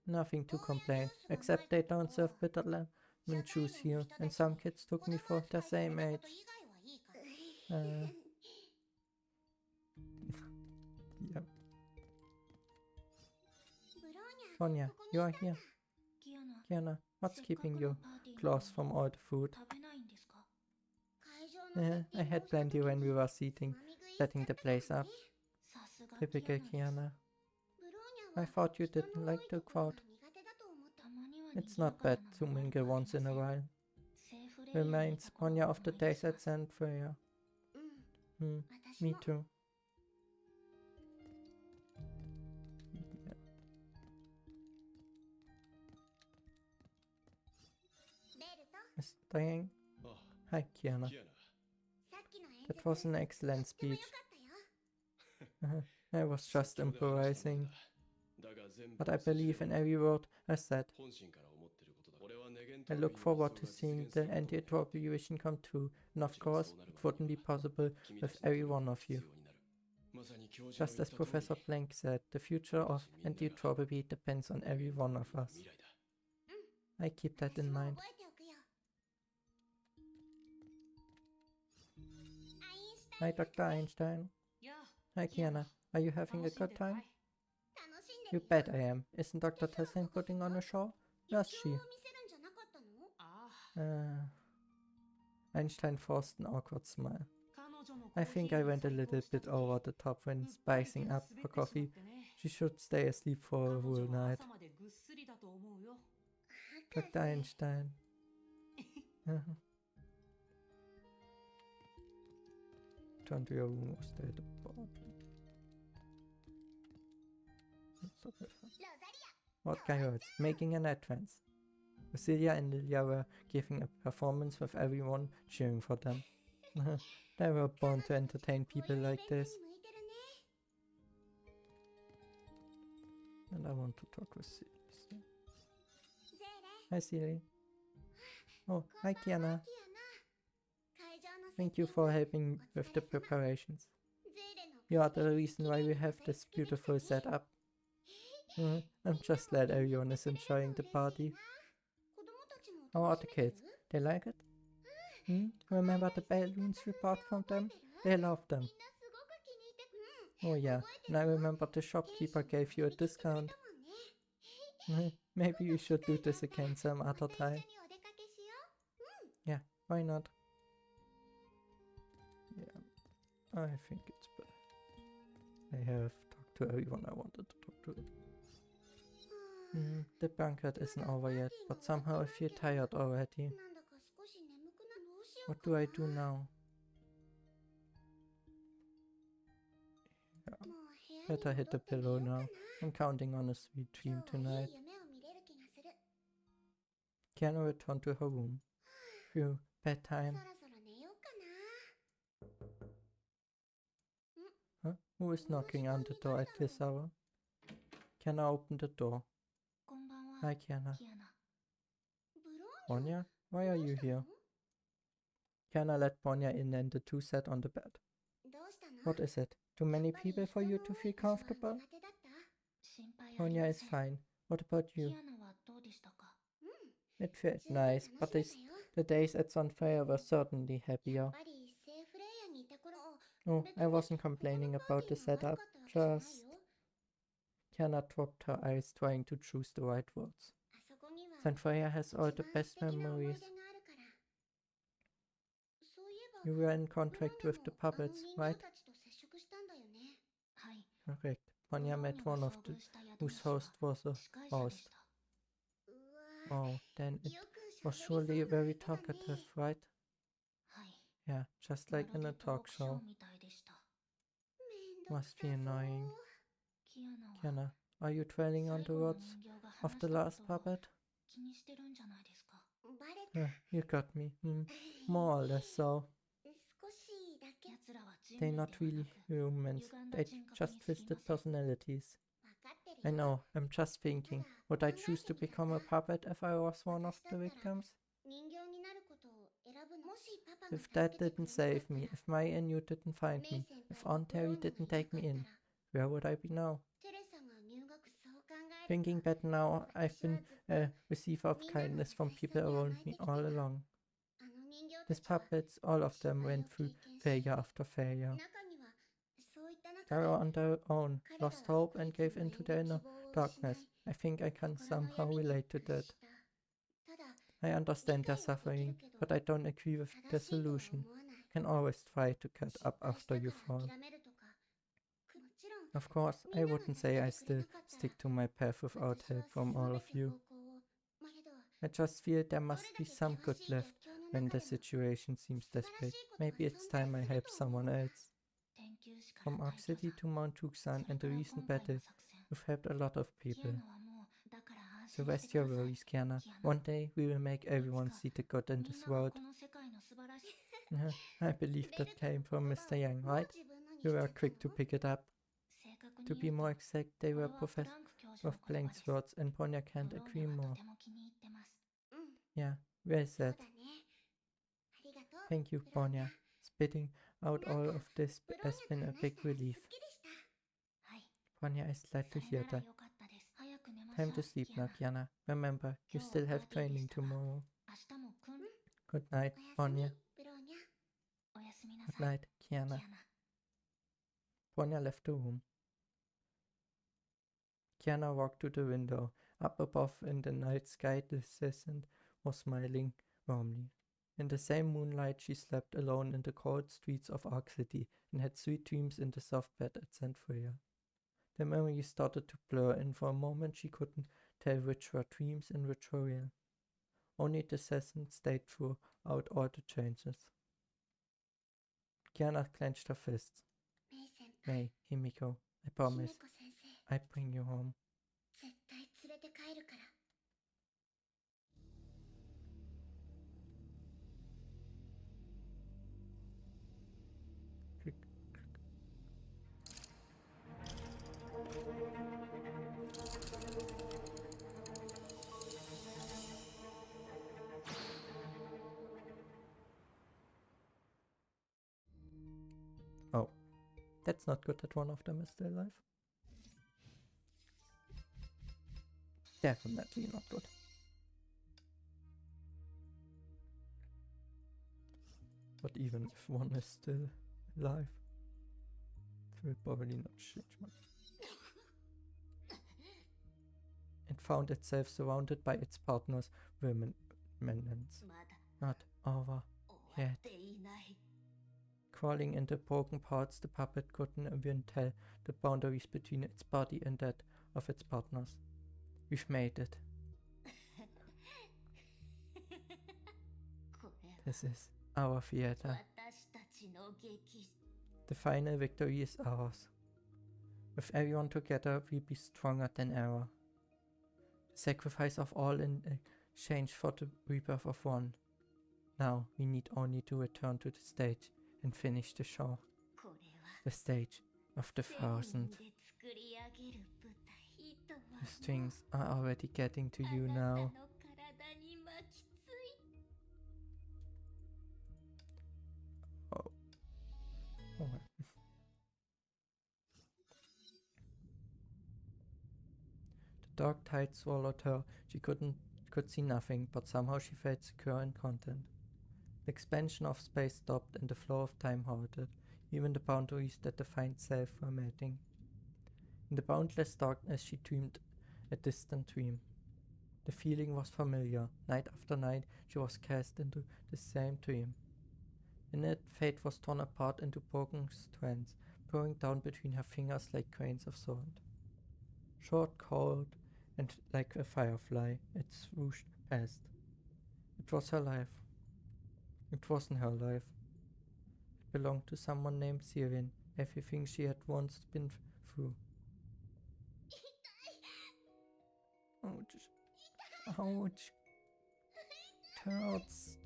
Nothing to complain, except they don't serve bitter lemon juice here, and some kids took me for the same age. Yep. Tonya, you are here. Kiana, what's keeping your claws from all the food? I had plenty when we were setting the place up. Typical Kiana. I thought you didn't like the crowd. It's not bad to mingle once in a while. Reminds Ponya of the days at St. Freya. Me too. Yeah. Miss Diane? Hi, Kiana. That was an excellent speech. I was just improvising. But I believe in every word I said. I look forward to seeing the Anti Entropy vision come true, and of course, it wouldn't be possible with every one of you. Just as Professor Planck said, the future of Anti Entropy depends on every one of us. I keep that in mind. Hi, Dr. Einstein. Hi, Kiana. Are you having a good time? You bet I am. Isn't Dr. Tessin putting on a show? Where's she? Einstein forced an awkward smile. I think I went a little bit over the top when spicing up her coffee. She should stay asleep for a whole night. Dr. Einstein. Turn to your room or stay at the bar. What guy hurts? Making an entrance. Lucilia and Lilia were giving a performance with everyone cheering for them. They were born to entertain people like this. And I want to talk with Celia. Hi Celia. Oh, hi Kiana. Thank you for helping with the preparations. You are the reason why we have this beautiful setup. I'm just glad everyone is enjoying the party. How are the kids? They like it? Remember the balloons we bought from them? They love them. Oh yeah, and I remember the shopkeeper gave you a discount. Maybe we should do this again some other time. Yeah, why not? Yeah, I think it's better. I have talked to everyone I wanted to talk to. The banquet isn't over yet, but somehow I feel tired already. What do I do now? Yeah, better hit the pillow now. I'm counting on a sweet dream tonight. Kiana returned to her room. Phew, bedtime. Huh? Who is knocking on the door at this hour? Kiana opened the door. Hi, Kiana. Bonya, why are you here? Kiana let Bonya in and the two sat on the bed. What is it? Too many people for you to feel comfortable? Bonya is fine. What about you? It felt nice, but the days at Sunfire were certainly happier. Oh, I wasn't complaining about the setup, just... Kiana dropped her eyes trying to choose the right words. Sunfire has all the best memories. You were in contact with the puppets, right? Correct. Bonya met one of the whose host was a host. Oh, then it was surely very talkative, right? Yeah, just like in a talk show. Must be annoying. Kiana, are you dwelling on the words of the last puppet? You got me. More or less so. They're not really humans, they just twisted personalities. I know, I'm just thinking, would I choose to become a puppet if I was one of the victims? If Dad didn't save me, if Maya and you didn't find me, if Aunt Terry didn't take me in, where would I be now? Thinking back now, I've been a receiver of kindness from people around me all along. These puppets, all of them went through failure after failure. They were on their own, lost hope and gave into their inner darkness. I think I can somehow relate to that. I understand their suffering, but I don't agree with the solution. You can always try to get up after you fall. Of course, I wouldn't say I still stick to my path without help from all of you. I just feel there must be some good left when the situation seems desperate. Maybe it's time I help someone else. From Ark City to Mount Tucson and the recent battle, you've helped a lot of people. So rest your worries, Kiana. One day we will make everyone see the good in this world. I believe that came from Mr. Yang, right? You were quick to pick it up. To be more exact, they were professors of blank swords, and Ponya can't agree more. Yeah, well said. Thank you, Ponya. Spitting out all of this has been a big relief. Ponya is glad to hear that. Time to sleep now, Kiana. Remember, you still have training tomorrow. Good night, Ponya. Good night, Kiana. Ponya left the room. Kiana walked to the window. Up above in the night sky, the Crescent was smiling warmly. In the same moonlight, she slept alone in the cold streets of Ark City and had sweet dreams in the soft bed at St. Freya. The memories started to blur, and for a moment she couldn't tell which were dreams and which were real. Only the assassin stayed throughout all the changes. Kiana clenched her fists. May, Himiko, I promise, I bring you home. Oh, that's not good that one of them is still alive. Definitely not good. But even if one is still alive, it will probably not change much. It found itself surrounded by its partners, women, remnants. Not over yet. Crawling into broken parts, the puppet couldn't even tell the boundaries between its body and that of its partners. We've made it. This is our theater. The final victory is ours. With everyone together, we'll be stronger than ever. The sacrifice of all in exchange for the rebirth of one. Now we need only to return to the stage and finish the show. The stage of the 1,000. The strings are already getting to you now. Oh. Oh. The dark tide swallowed her. She could see nothing, but somehow she felt secure and content. The expansion of space stopped and the flow of time halted. Even the boundaries that defined self were melting. In the boundless darkness she dreamed a distant dream. The feeling was familiar. Night after night she was cast into the same dream. In it, fate was torn apart into broken strands, pouring down between her fingers like grains of sand. Short, cold, and like a firefly, it swooshed past. It was her life. It wasn't her life. It belonged to someone named Sirin, everything she had once been through. Ouch. Ouch. It hurts.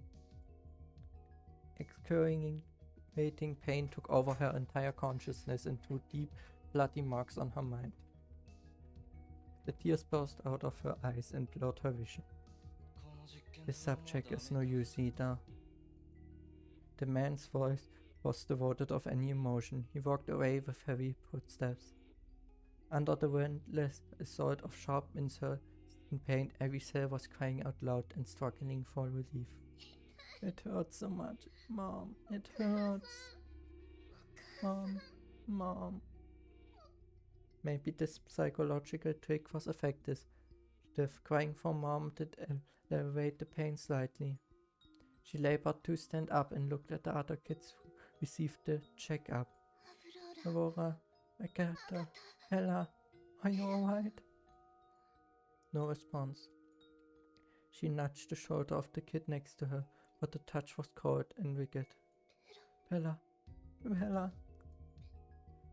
Excruciating pain took over her entire consciousness and drew deep, bloody marks on her mind. The tears burst out of her eyes and blurred her vision. This subject is no use either. The man's voice was devoid of any emotion. He walked away with heavy footsteps. Under the relentless assault of sharp insults and pain, every cell was crying out loud and struggling for relief. It hurts so much. Mom, it hurts. Mom. Maybe this psychological trick was effective. Crying for Mom did elevate the pain slightly. She labored to stand up and looked at the other kids who received the checkup. Aurora, Agatha, Ella, are you alright? No response. She nudged the shoulder of the kid next to her, but the touch was cold and rigid. Bella.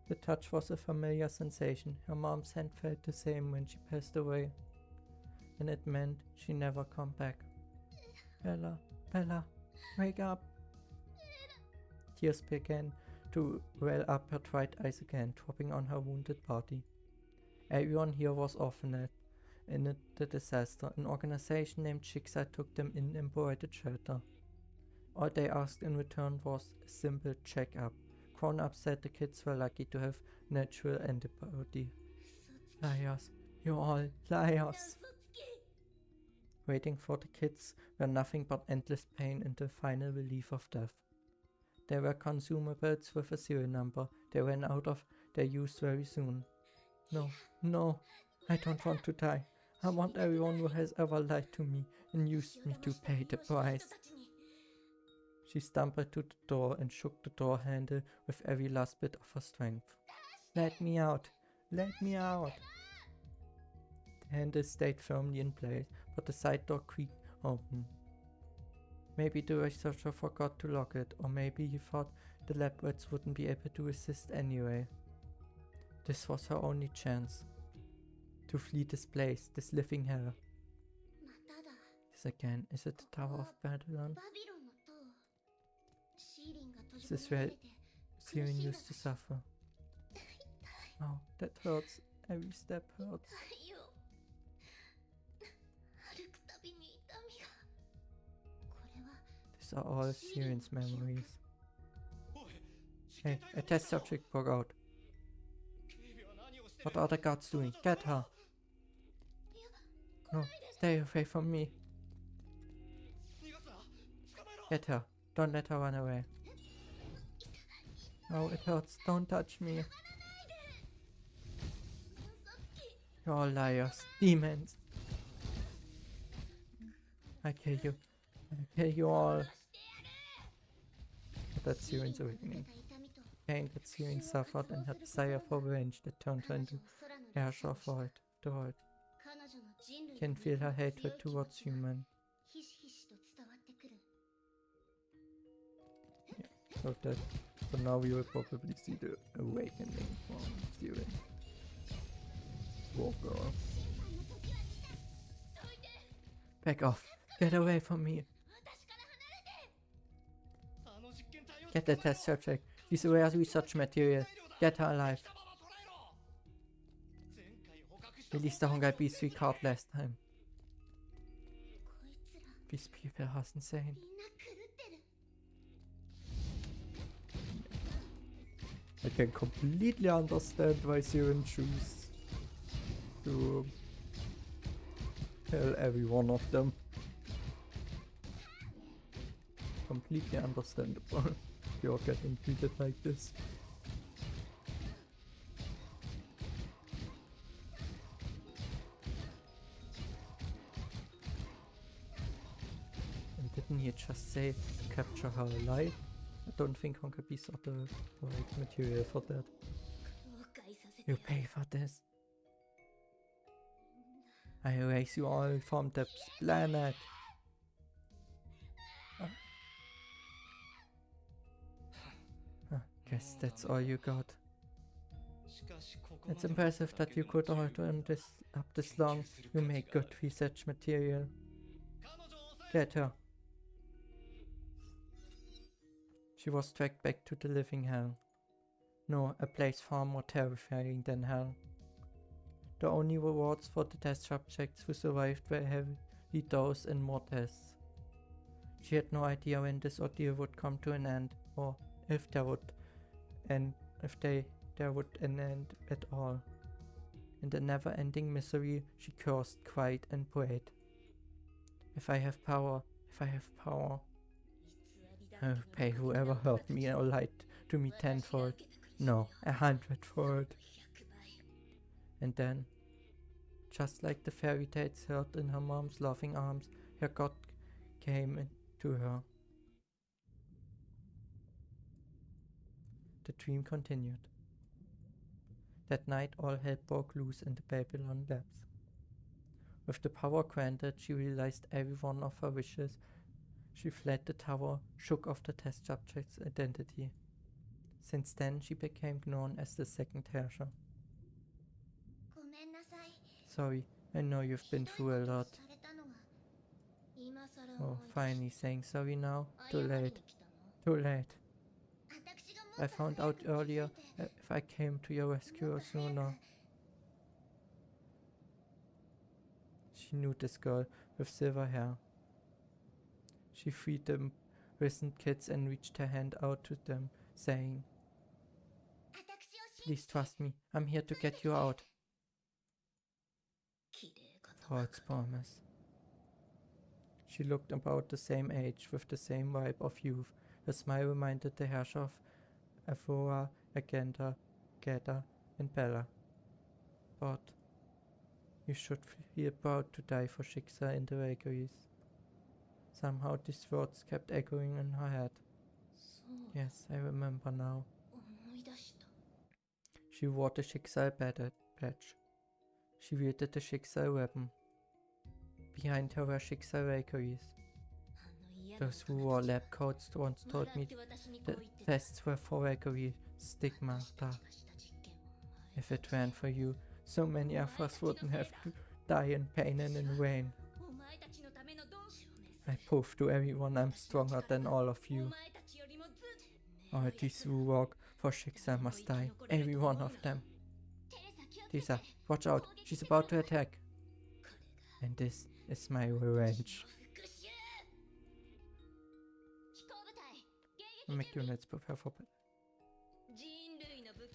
The touch was a familiar sensation. Her mom's hand felt the same when she passed away. And it meant she'd never come back. Bella, wake up! Tears began to well up her dried eyes again, dropping on her wounded body. Everyone here was orphaned in the disaster. An organization named Jigsaw took them in and provided shelter. All they asked in return was a simple check-up. Grown-ups said the kids were lucky to have natural antibody. Liars, you all liars! Waiting for the kids were nothing but endless pain and the final relief of death. There were consumables with a serial number. They ran out of their use very soon. No, I don't want to die. I want everyone who has ever lied to me and used me to pay the price. She stumbled to the door and shook the door handle with every last bit of her strength. Let me out! Let me out! The handle stayed firmly in place, but the side door creaked open. Maybe the researcher forgot to lock it, or maybe he thought the lab rats wouldn't be able to resist anyway. This was her only chance. To flee this place, this living hell. This again, is it the Tower of Babylon? This is where Syrian used to suffer. Oh, that hurts. Every step hurts. These are all Syrian's memories. Hey, a test subject broke out. What are the guards doing? Get her! No, stay away from me. Get her. Don't let her run away. Oh, it hurts. Don't touch me. You're all liars. Demons. I kill you. I kill you all. But that's Syrian's awakening. Pain that Syrian suffered and her desire for revenge that turned her into Herrscher of the world. Can feel her hatred towards human. Yeah, so now we will probably see the awakening from Syrian. Poor girl. Back off! Get away from me! Get the test subject. She's rare research material. Get her alive. Release the Honkai beast we caught last time. These people are insane. I can completely understand why Syrian choose to kill every one of them. Completely understandable. You're getting treated like this. And didn't he just say to capture her alive? I don't think Honkai beasts are the right material for that. You pay for this. I erase you all from the planet. Guess that's all you got. It's impressive that you could hold on up this long. You make good research material. Get her. She was dragged back to the living hell. No, a place far more terrifying than hell. The only rewards for the test subjects who survived were heavily dosed and more tests. She had no idea when this ordeal would come to an end, or if there would an end at all. In the never-ending misery, she cursed, cried, and prayed. If I have power, I'll pay whoever hurt me or lied to me tenfold. No, 100-fold. And then, just like the fairy tales heard in her mom's loving arms, her god came into her. The dream continued. That night all hell broke loose in the Babylon labs. With the power granted, she realized every one of her wishes. She fled the tower, shook off the test subject's identity. Since then, she became known as the second Herrscher. Sorry, I know you've been through a lot. Oh, finally saying sorry now? Too late. Too late. I found out earlier if I came to your rescue sooner. She knew this girl with silver hair. She freed the imprisoned kids and reached her hand out to them, saying, "Please trust me, I'm here to get you out." False promise. She looked about the same age, with the same vibe of youth. Her smile reminded the Herrscher of Aurora, Agenda, Geta, and Bella. But You should feel proud to die for Schicksal in the vagaries. Somehow these words kept echoing in her head. Yes, I remember now. She wore the Schicksal badge. She wielded the Schicksal weapon. Behind her were Schicksal vagaries. Those who wore lab coats once told me that vests were for vagary stigmata. If it weren't for you, so many of us wouldn't have to die in pain and in rain. I prove to everyone I'm stronger than all of you. All these who walk for Schicksal must die, every one of them. Lisa, watch out, she's about to attack. And this is my revenge. Make units prepare for battle.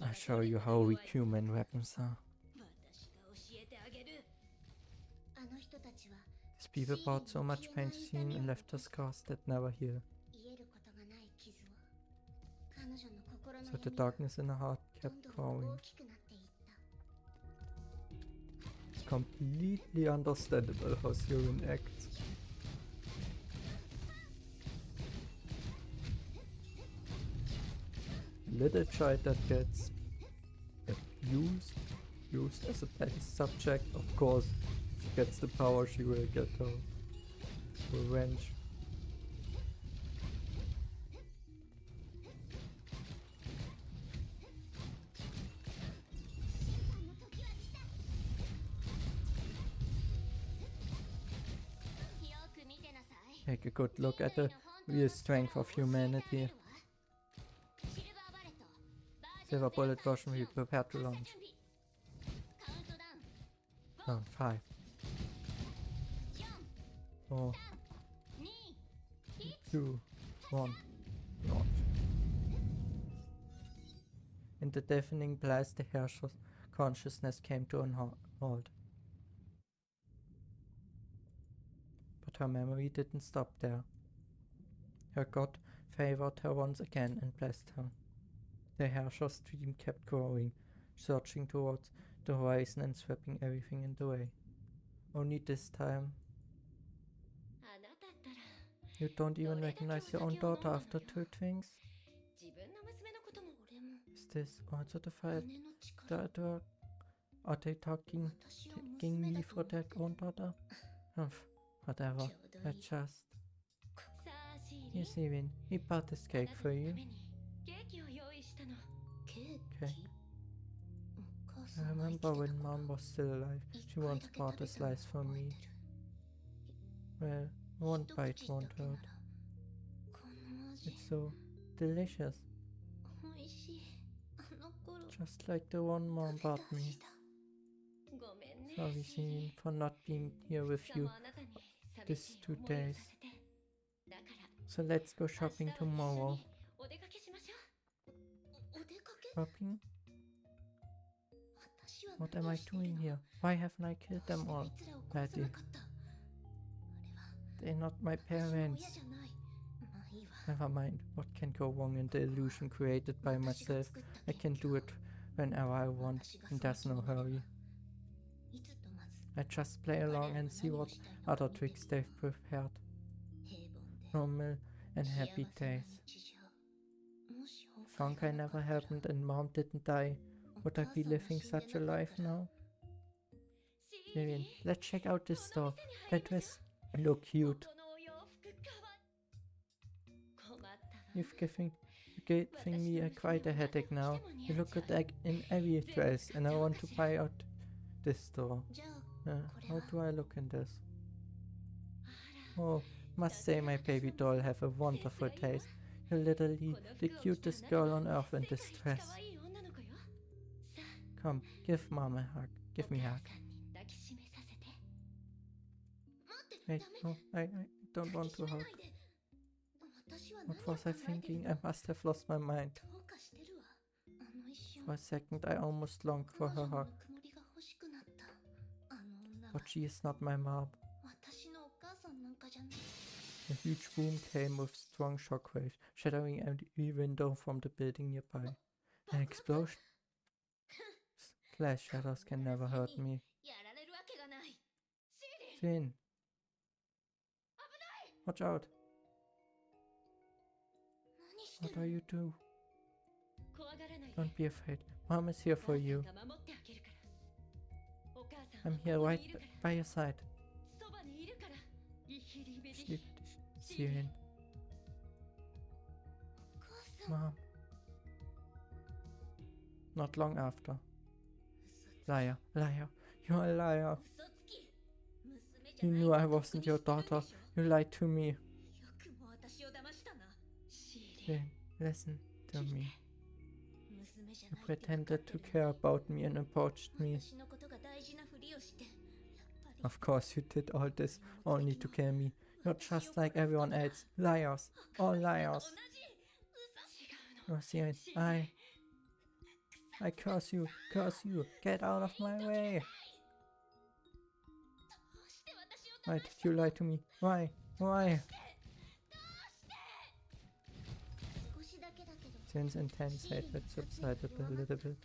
I'll show you how weak human weapons are. These people brought so much pain to see and left us scars that never heal. So the darkness in her heart kept growing. It's completely understandable how Siren acts. Little child that gets used as a test subject, of course, if she gets the power she will get her revenge. Take a good look at the real strength of humanity. Silver bullet version we prepared to launch. Round 5. 4, 2, 1, launch. In the deafening blast, the Herrscher's consciousness came to an halt. But her memory didn't stop there. Her god favored her once again and blessed her. The Herrscher's dream kept growing, surging towards the horizon and sweeping everything in the way. Only this time, you don't even recognize your own daughter after 2 twins? Is this also the fight? Are they taking me for their own daughter? Whatever, I just... Here, Steven, he bought this cake for you. Okay. I remember when Mom was still alive, she once bought a slice for me. Well, one bite won't hurt. It's so delicious. Just like the one Mom bought me. Sorry, Steven, for not being here with you these 2 days. So let's go shopping tomorrow. Shopping? What am I doing here? Why haven't I killed them all? Patty. They're not my parents. Never mind, what can go wrong in the illusion created by myself? I can do it whenever I want, and there's no hurry. I just play along and see what other tricks they've prepared. Normal and happy days. If Honkai never happened and Mom didn't die, would I be living such a life now? Vivian, let's check out this store. That dress look cute. You've giving me quite a headache now. You look good in every dress and I want to buy out this store. How do I look in this? Oh, must say my baby doll have a wonderful taste. You're literally the cutest girl on earth in this dress. Come, give Mom a hug. Give me a hug. Wait, no, I don't want to hug. What was I thinking? I must have lost my mind. For a second I almost longed for her hug. But she is not my mom. A huge boom came with strong shockwaves, shattering every window from the building nearby. An explosion? Glass shatters can never hurt me. Finn. Watch out. What are you doing? Don't be afraid. Mom is here for you. I'm here right by your side. Ich liebe dich, Sirin. Mom. Not long after. Liar, liar, you're a liar. You knew I wasn't your daughter. You lied to me. Sirin, listen to me. You pretended to care about me and approached me. Of course you did all this only to kill me. You're just like everyone else. Liars. All liars. No, Sirin, I curse you. Curse you. Get out of my way. Why did you lie to me? Why? Why? Sirin's intense hatred subsided a little bit,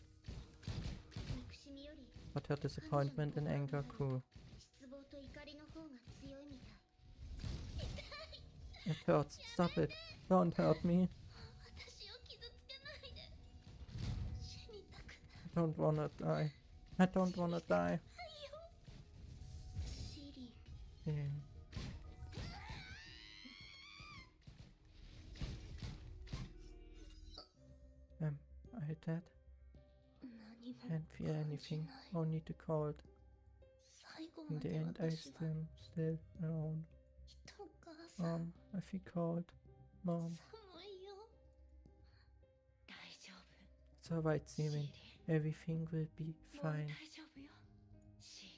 but her disappointment and anger grew. It hurts. Stop it. Don't hurt me. I don't wanna die. I don't wanna die. Yeah. I dead? Can't feel anything, only the cold. In the end I still around. Mom, I feel cold. Mom. It's alright, Sirin. Everything will be fine.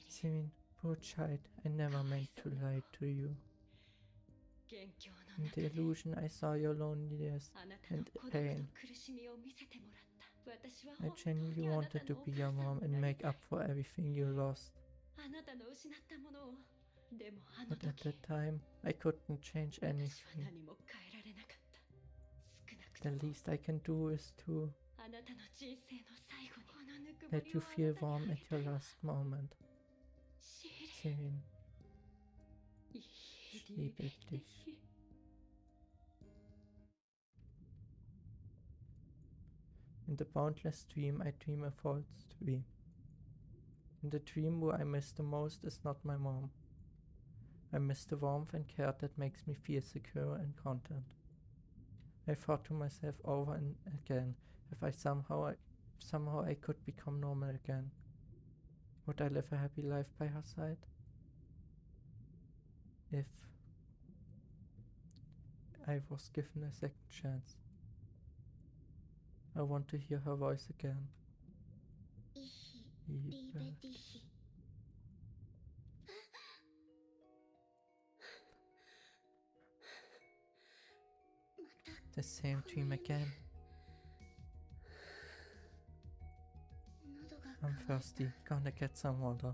Sirin, poor child, I never meant to lie to you. In the illusion I saw your loneliness and pain. I genuinely wanted to be your mom and make up for everything you lost. But at that time, I couldn't change anything. The least I can do is to let you feel warm at your last moment. Sirin, ich liebe dich. In the boundless dream, I dream a false dream. In the dream, who I miss the most is not my mom. I miss the warmth and care that makes me feel secure and content. I thought to myself over and again, if I somehow I could become normal again. Would I live a happy life by her side? If I was given a second chance. I want to hear her voice again. Liebe dich. The same dream again. I'm thirsty, gonna get some water.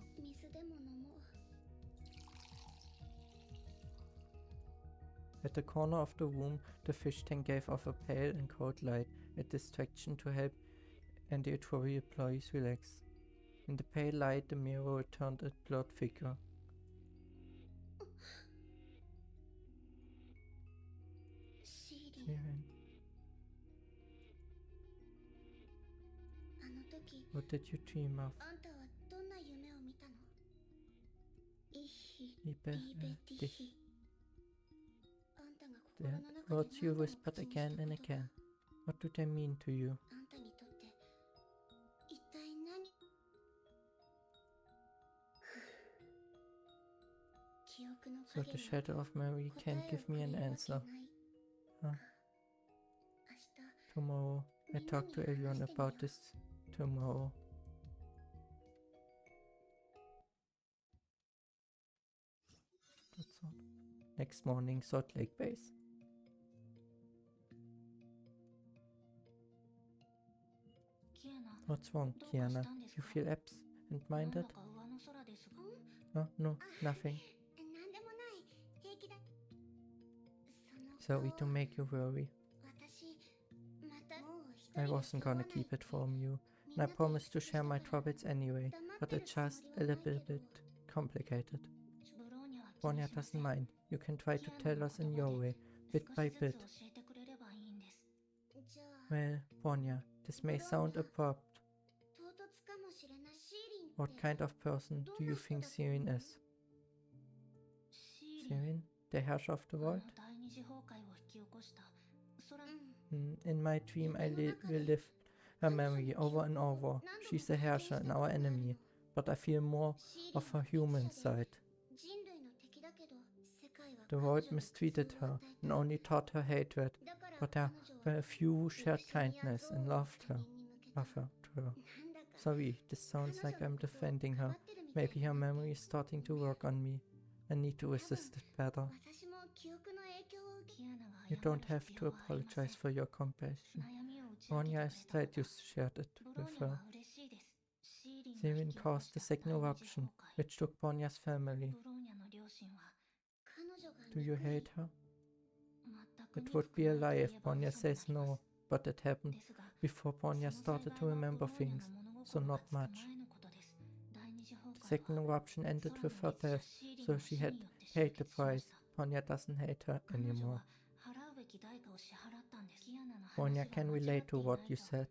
At the corner of the room, the fish tank gave off a pale and cold light, a distraction to help Anti Entropy employees relax. In the pale light, the mirror returned a blurred figure. Sirin. What did you dream of? Liebe dich. The words you whispered again and again. What do they mean to you? So the shadow of memory can't give me an answer. Huh? Tomorrow. I talk to everyone about this tomorrow. That's all. Next morning, Salt Lake Base. What's wrong, Kiana? You feel absent-minded? No, nothing. Sorry to make you worry. I wasn't gonna keep it from you, and I promised to share my troubles anyway, but it's just a little bit complicated. Ponya doesn't mind. You can try to tell us in your way, bit by bit. Well, Ponya, this may sound abrupt. What kind of person do you think Sirin is? Sirin, the Herrscher of the world? In my dream I relive her memory over and over. She's a Herrscher and our enemy, but I feel more of her human side. The world mistreated her and only taught her hatred, but there were a few who shared kindness and loved her. Sorry, this sounds like I'm defending her. Maybe her memory is starting to work on me. I need to resist it better. You don't have to apologize for your compassion. Ponya is glad you shared it with her. Sirin caused the second eruption, which took Ponya's family. Do you hate her? It would be a lie if Ponya says no, but it happened before Ponya started to remember things, so not much. The second eruption ended with her death, so she had paid the price. Ponya doesn't hate her anymore. Ponya can relate to what you said.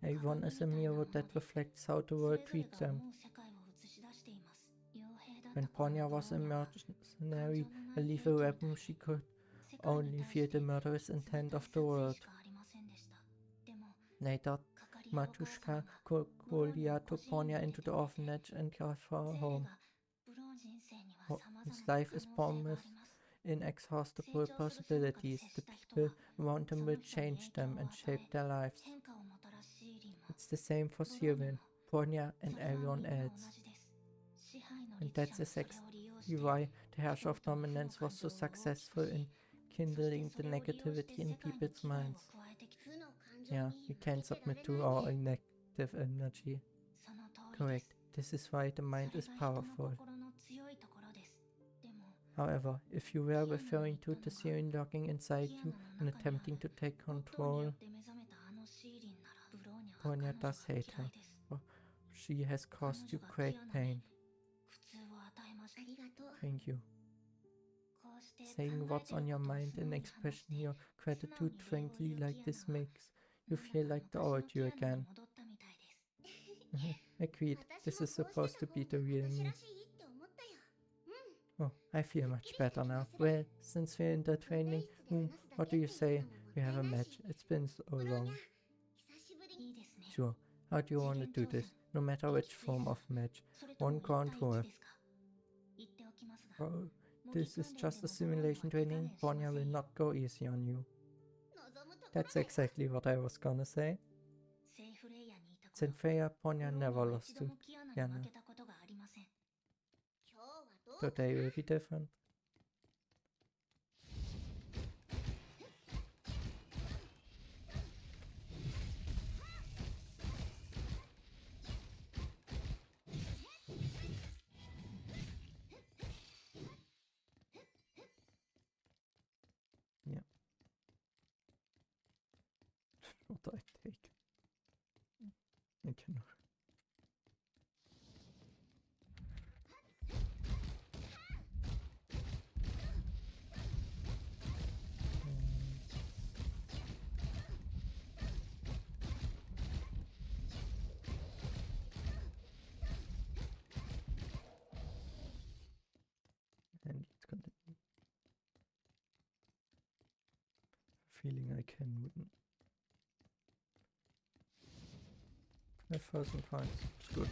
Everyone is a mirror that reflects how the world treats them. When Ponya was a mercenary, a lethal weapon, she could only feel the murderous intent of the world. Later, Matushka Kolia took Ponya into the orphanage and gave her a home. His life is promised inexhaustible possibilities. The people around him will change them and shape their lives. It's the same for Sirin, Ponya, and everyone else. And that's exactly why the Herrscher of Dominance was so successful in kindling the negativity in people's minds. Yeah, we can submit to our negative energy. Correct, this is why the mind is powerful. However, if you were referring to the Sirin lurking inside you and attempting to take control, Ponya does hate her. She has caused you great pain. Thank you. Saying what's on your mind and expressing your gratitude frankly like this makes you feel like the old you again. Agreed, this is supposed to be the real me. Oh, I feel much better now. Well, since we're in the training room, what do you say? We have a match. It's been so long. Sure. How do you want to do this? No matter which form of match. 1 ground worth. Oh, this is just a simulation training. Ponya will not go easy on you. That's exactly what I was gonna say. Zenfreya, Ponya never lost to Kiana. Today will be different. Yeah. What do I take? I cannot. And it's continue. Feeling I can win. 5,000 points. It's good.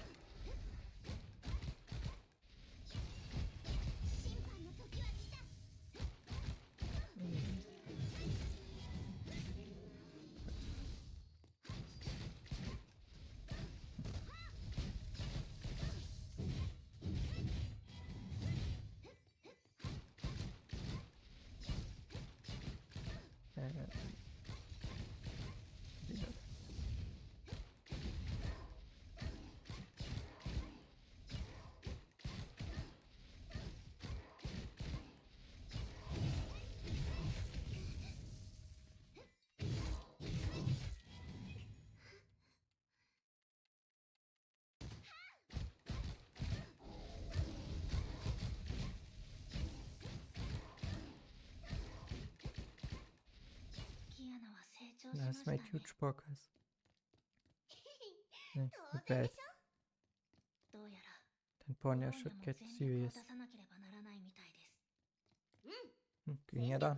has made huge progress. You bet. Then Ponya should get serious. Ging ja dann.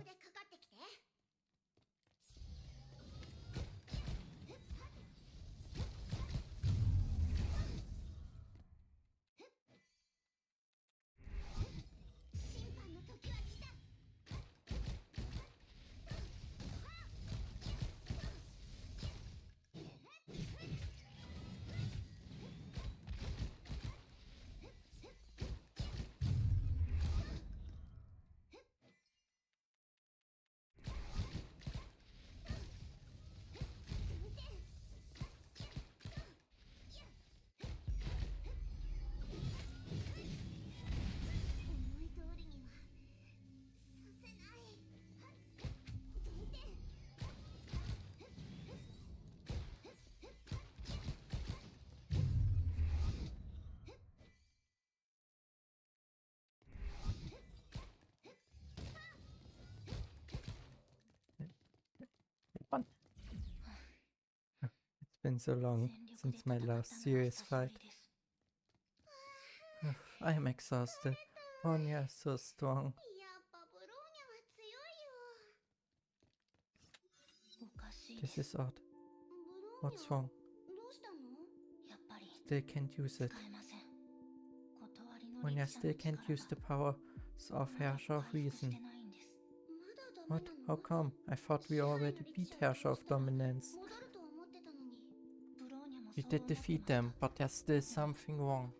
It's been so long since my last serious fight. I am exhausted. Ponya is so strong. This is odd. What's wrong? Still can't use it. Ponya still can't use the powers of Herrscher of Reason. What? How come? I thought we already beat Herrscher of Dominance. We did defeat them, but there's still something wrong.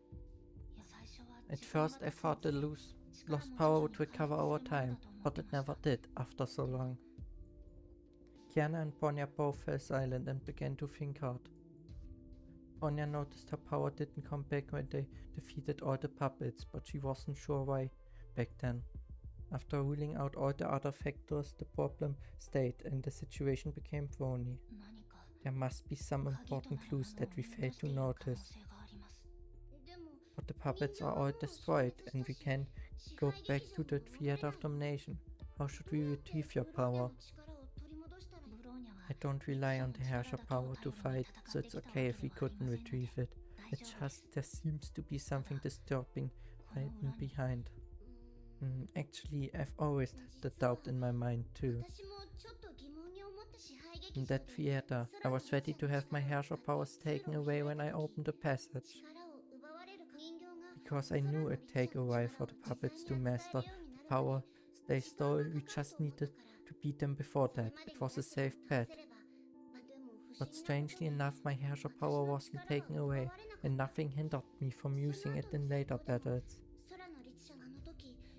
At first I thought the lost power would recover over time, but it never did after so long. Kiana and Ponya both fell silent and began to think hard. Ponya noticed her power didn't come back when they defeated all the puppets, but she wasn't sure why back then. After ruling out all the other factors, the problem stayed and the situation became phony. There must be some important clues that we failed to notice. But the puppets are all destroyed and we can go back to the theater of domination. How should we retrieve your power? I don't rely on the Herrscher power to fight, so it's okay if we couldn't retrieve it. It's just there seems to be something disturbing hidden behind. Actually, I've always had the doubt in my mind too. In that theater, I was ready to have my Herrscher powers taken away when I opened the passage. Because I knew it'd take a while for the puppets to master the power they stole, we just needed to beat them before that. It was a safe bet. But strangely enough, my Herrscher power wasn't taken away, and nothing hindered me from using it in later battles.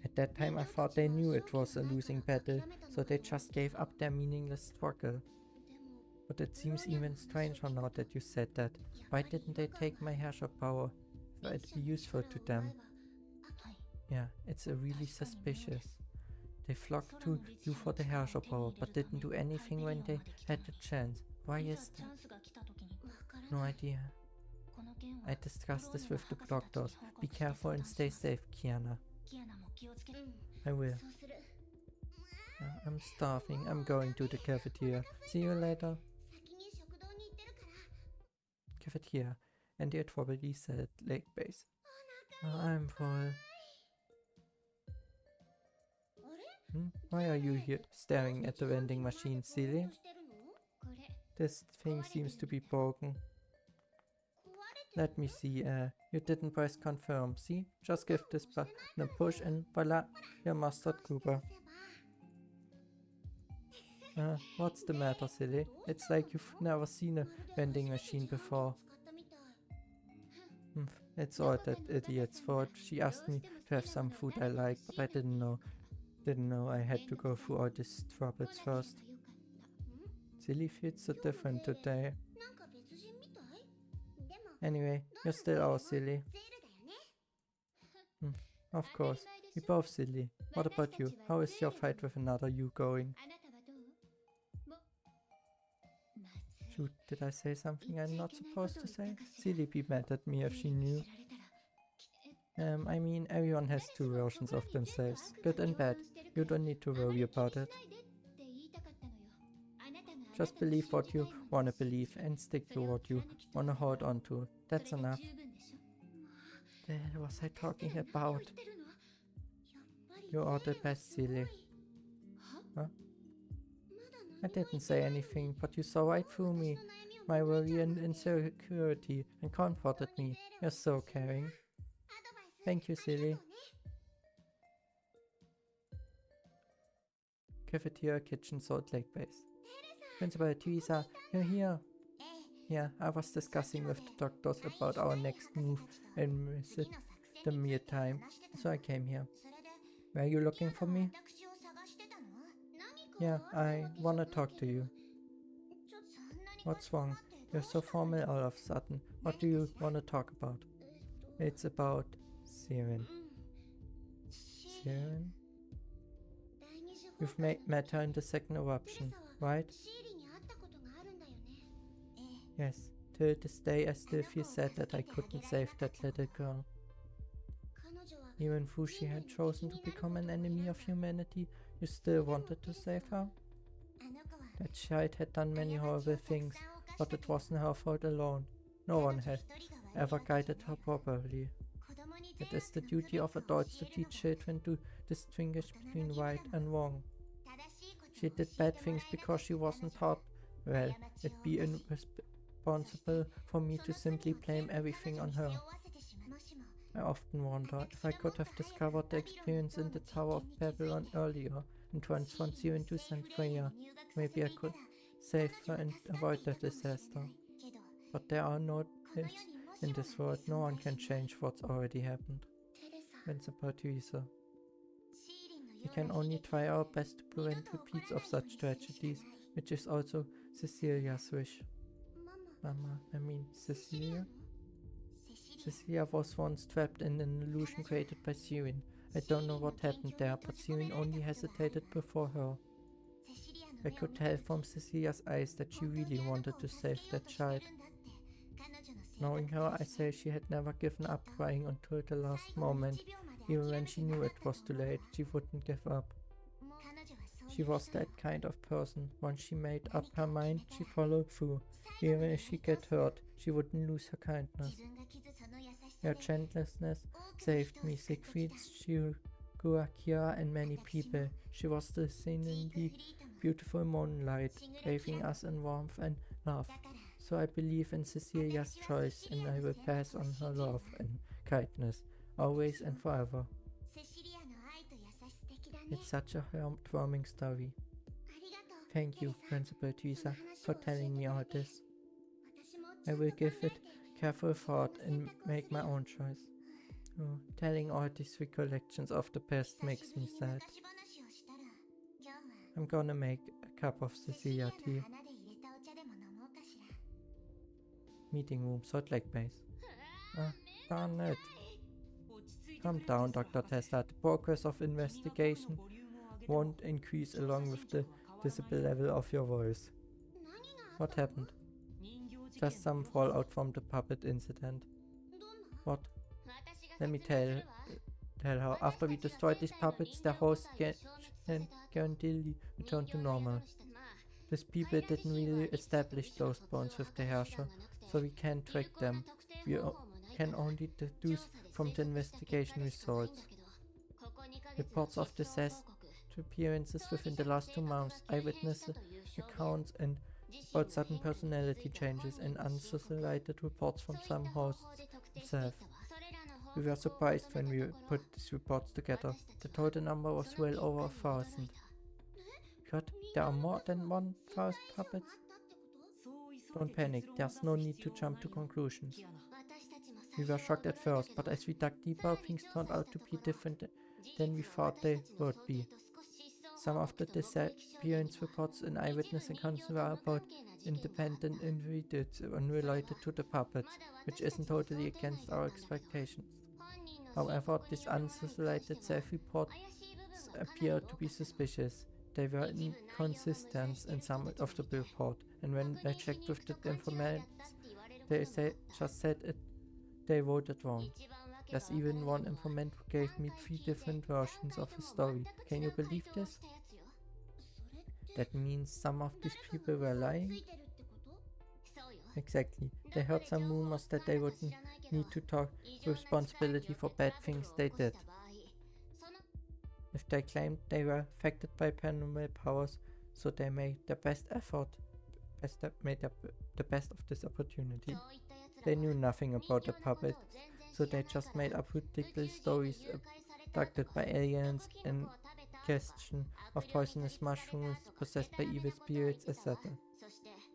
At that time I thought they knew it was a losing battle, so they just gave up their meaningless struggle. But it seems even stranger now that you said that. Why didn't they take my Herrscher power? If it'd be useful to them. Yeah, it's really suspicious. They flocked to you for the Herrscher power, but didn't do anything when they had the chance. Why is that? No idea. I discussed this with the doctors. Be careful and stay safe, Kiana. I will. I'm starving. I'm going to the cafeteria. See you later. Cafeteria. And it probably said Lake Base. I'm full. Why are you here staring at the vending machine, silly? This thing seems to be broken. Let me see, you didn't press confirm, see? Just give this button a push and voila, your mustard Cooper. What's the matter, silly? It's like you've never seen a vending machine before. It's all that idiot's fault. She asked me to have some food I like, but I didn't know I had to go through all these troubles first. Silly feels so different today. Anyway, you're still our silly. Of course, we both silly. What about you? How is your fight with another you going? Shoot, did I say something I'm not supposed to say? Silly'd be mad at me if she knew. I mean, everyone has two versions of themselves, good and bad. You don't need to worry about it. Just believe what you wanna believe and stick to what you wanna hold on to. That's enough. The hell was I talking about? You are the best, silly. Huh? I didn't say anything, but you saw right through me, my worry and insecurity, and comforted me. You're so caring. Thank you, silly. Cafeteria Kitchen, Salt Lake Base. Principal Teresa, you're here. Yeah, I was discussing with the doctors about our next move and missed the mealtime, so I came here. Were you looking for me? Yeah, I wanna talk to you. What's wrong? You're so formal all of a sudden. What do you wanna talk about? It's about Siren. Siren? You've met her in the second eruption, right? Yes. Till this day I still feel sad that I couldn't save that little girl. Even though she had chosen to become an enemy of humanity, you still wanted to save her? That child had done many horrible things, but it wasn't her fault alone. No one had ever guided her properly. It is the duty of adults to teach children to distinguish between right and wrong. She did bad things because she wasn't taught well. It'd be irresponsible for me to simply blame everything on her. I often wonder if I could have discovered the experience in the Tower of Babylon earlier and transformed you into Sanfreya. Maybe I could save her and avoid the disaster. But there are no ifs in this world. No one can change what's already happened. Principal Teresa. We can only try our best to prevent repeats of such tragedies, which is also Cecilia's wish. Cecilia? Cecilia was once trapped in an illusion created by Sirin. I don't know what happened there, but Sirin only hesitated before her. I could tell from Cecilia's eyes that she really wanted to save that child. Knowing her, I say she had never given up trying until the last moment. Even when she knew it was too late, she wouldn't give up. She was that kind of person. Once she made up her mind, she followed through. Even if she get hurt, she wouldn't lose her kindness. Her gentleness saved me, Siegfried, Shigura, Kira, and many people. She was the seemingly beautiful moonlight, bathing us in warmth and love. So I believe in Cecilia's choice, and I will pass on her love and kindness, always and forever. It's such a heartwarming story. Thank you, Principal Teresa, for telling me all this. I will give it careful thought and make my own choice. Oh, telling all these recollections of the past makes me sad. I'm gonna make a cup of Cecilia tea. Meeting room, Salt Lake Base. Darn it. Calm down, Dr. Tesla. The progress of investigation won't increase along with the decibel level of your voice. What happened? Just some fallout from the puppet incident. What? Let me tell her. After we destroyed these puppets, their host guaranteed returned to normal. These people didn't really establish those bonds with the Herrscher, so we can't track them. We can only deduce from the investigation results. Reports of disappearances within the last 2 months, eyewitness accounts, and about sudden personality changes, and unsolicited reports from some hosts themselves. We were surprised when we put these reports together. The total number was well over 1,000. God, there are more than 1,000 puppets? Don't panic, there's no need to jump to conclusions. We were shocked at first, but as we dug deeper, things turned out to be different than we thought they would be. Some of the disappearance reports and eyewitness accounts were about independent individuals unrelated to the puppets, which isn't totally against our expectations. However, these unsolicited self-reports appear to be suspicious. They were inconsistent in some of the report, and when I checked with the informants, they just said they voted wrong. There's even one informant who gave me 3 different versions of his story. Can you believe this? That means some of these people were lying? Exactly. They heard some rumors that they would need to take responsibility for bad things they did. If they claimed they were affected by paranormal powers, so they made the best effort, the best of this opportunity. They knew nothing about the puppets, so they just made up ridiculous stories abducted by aliens, ingestion of poisonous mushrooms, possessed by evil spirits, etc.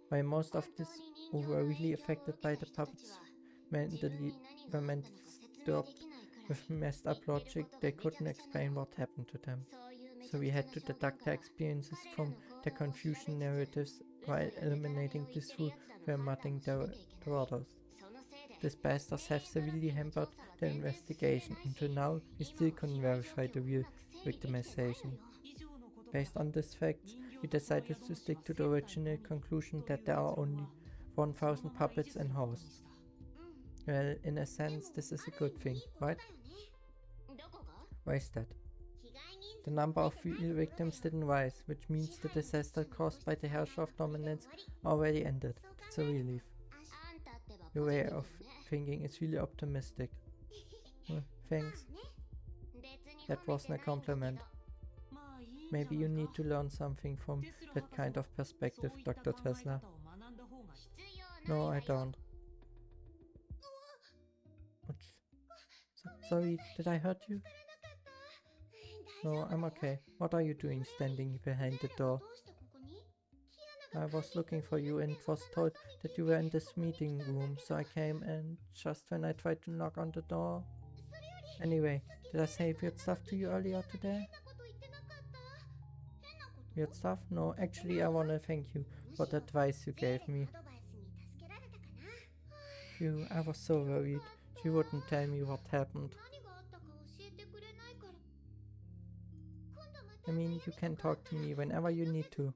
While most of these who were really affected by the puppets were mentally disturbed with messed up logic, they couldn't explain what happened to them. So we had to deduct their experiences from their confusion narratives while eliminating this through formatting their orders. These bastards have severely hampered the investigation. Until now, we still couldn't verify the real victimization. Based on these facts, we decided to stick to the original conclusion that there are only 1000 puppets and hosts. Well, in a sense, this is a good thing, right? Why is that? The number of real victims didn't rise, which means the disaster caused by the Herrscher of Dominance already ended. That's a relief. Your way of thinking is really optimistic. Thanks. That wasn't a compliment. Maybe you need to learn something from that kind of perspective, Dr. Tesla. No, I don't. Sorry, did I hurt you? No, I'm okay. What are you doing standing behind the door? I was looking for you and was told that you were in this meeting room, so I came, and just when I tried to knock on the door... Anyway, did I say weird stuff to you earlier today? Weird stuff? No, actually I wanna thank you for the advice you gave me. Phew, I was so worried. She wouldn't tell me what happened. I mean, you can talk to me whenever you need to.